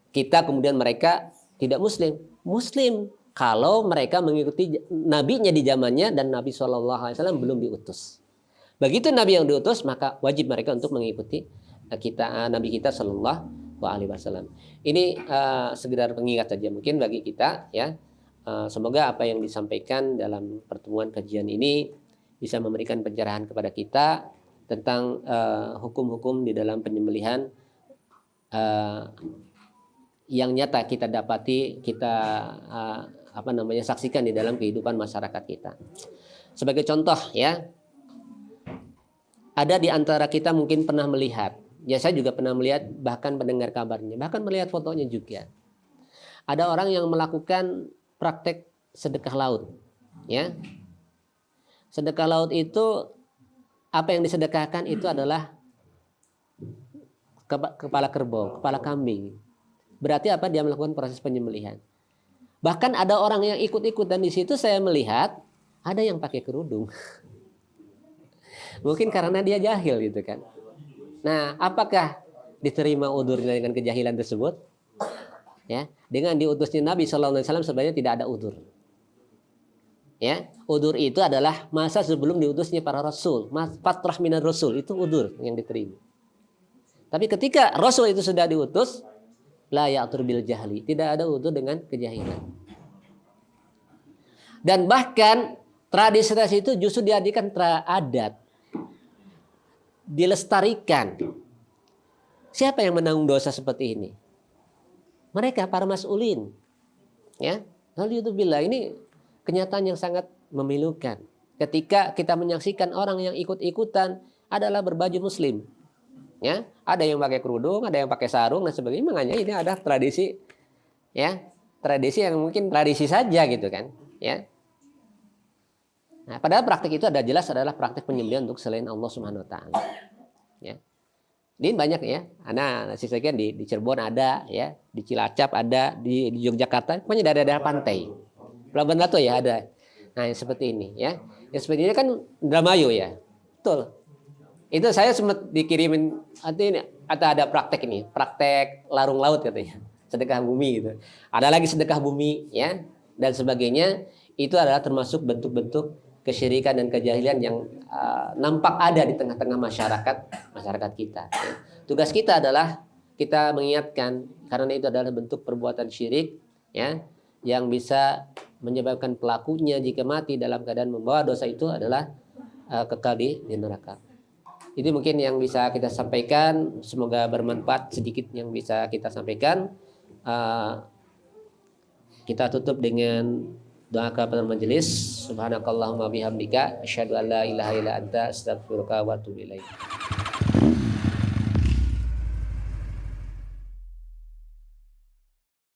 kita kemudian mereka tidak Muslim. Muslim kalau mereka mengikuti nabinya di zamannya dan Nabi SAW belum diutus. Begitu Nabi yang diutus, maka wajib mereka untuk mengikuti Nabi kita Sallallahu Alaihi Wasallam. Ini sekedar pengingat saja mungkin bagi kita, ya. Semoga apa yang disampaikan dalam pertemuan kajian ini bisa memberikan pencerahan kepada kita tentang hukum-hukum di dalam penyembelihan yang nyata kita dapati, kita saksikan di dalam kehidupan masyarakat kita. Sebagai contoh, ya, ada di antara kita mungkin pernah melihat, ya saya juga pernah melihat, bahkan mendengar kabarnya, bahkan melihat fotonya juga. Ada orang yang melakukan praktek sedekah laut, ya. Sedekah laut itu apa yang disedekahkan itu adalah kepala kerbau, kepala kambing. Berarti apa? Dia melakukan proses penyembelihan. Bahkan ada orang yang ikut-ikut dan di situ saya melihat ada yang pakai kerudung. Mungkin karena dia jahil gitu kan. Nah, apakah diterima udurnya dengan kejahilan tersebut? Ya, dengan diutusnya Nabi Sallallahu Alaihi Wasallam sebenarnya tidak ada udur. Ya, udur itu adalah masa sebelum diutusnya para rasul. Fatrah minar rasul itu udur yang diterima. Tapi ketika rasul itu sudah diutus, la ya'tur bil jahli, tidak ada udur dengan kejahilan. Dan bahkan tradisi itu justru diadakan adat, dilestarikan. Siapa yang menanggung dosa seperti ini? Mereka para mas'ulin. Ya, lalu itu bila ini kenyataan yang sangat memilukan. Ketika kita menyaksikan orang yang ikut-ikutan adalah berbaju muslim. Ya, ada yang pakai kerudung, ada yang pakai sarung dan sebagainya. Makanya ini ada tradisi, ya, tradisi yang mungkin tradisi saja gitu kan, ya. Nah, padahal praktik itu ada jelas adalah praktik penyembelihan untuk selain Allah Subhanahu wa taala. Ya. Ini banyak ya. Nah, sekian di Cirebon ada, ya, di Cilacap ada, di Yogyakarta, pokoknya daerah pantai. Pelabuhan Ratu ya ada. Nah, yang seperti ini ya. Yang seperti ini kan Indramayu ya. Betul. Itu saya sempat dikirimin ada praktek ini, praktek larung laut katanya. Sedekah bumi gitu. Ada lagi sedekah bumi ya dan sebagainya. Itu adalah termasuk bentuk-bentuk kesyirikan dan kejahilan yang nampak ada di tengah-tengah masyarakat kita. Ya. Tugas kita adalah kita mengingatkan karena itu adalah bentuk perbuatan syirik ya yang bisa menyebabkan pelakunya jika mati dalam keadaan membawa dosa itu adalah kekal di neraka. Itu mungkin yang bisa kita sampaikan. Semoga bermanfaat sedikit yang bisa kita sampaikan. Kita tutup dengan doa kepada majelis. Subhanakallahumma bihamdika asyhadu an la ilaha illa anta astaghfiruka wa atubu ilaik.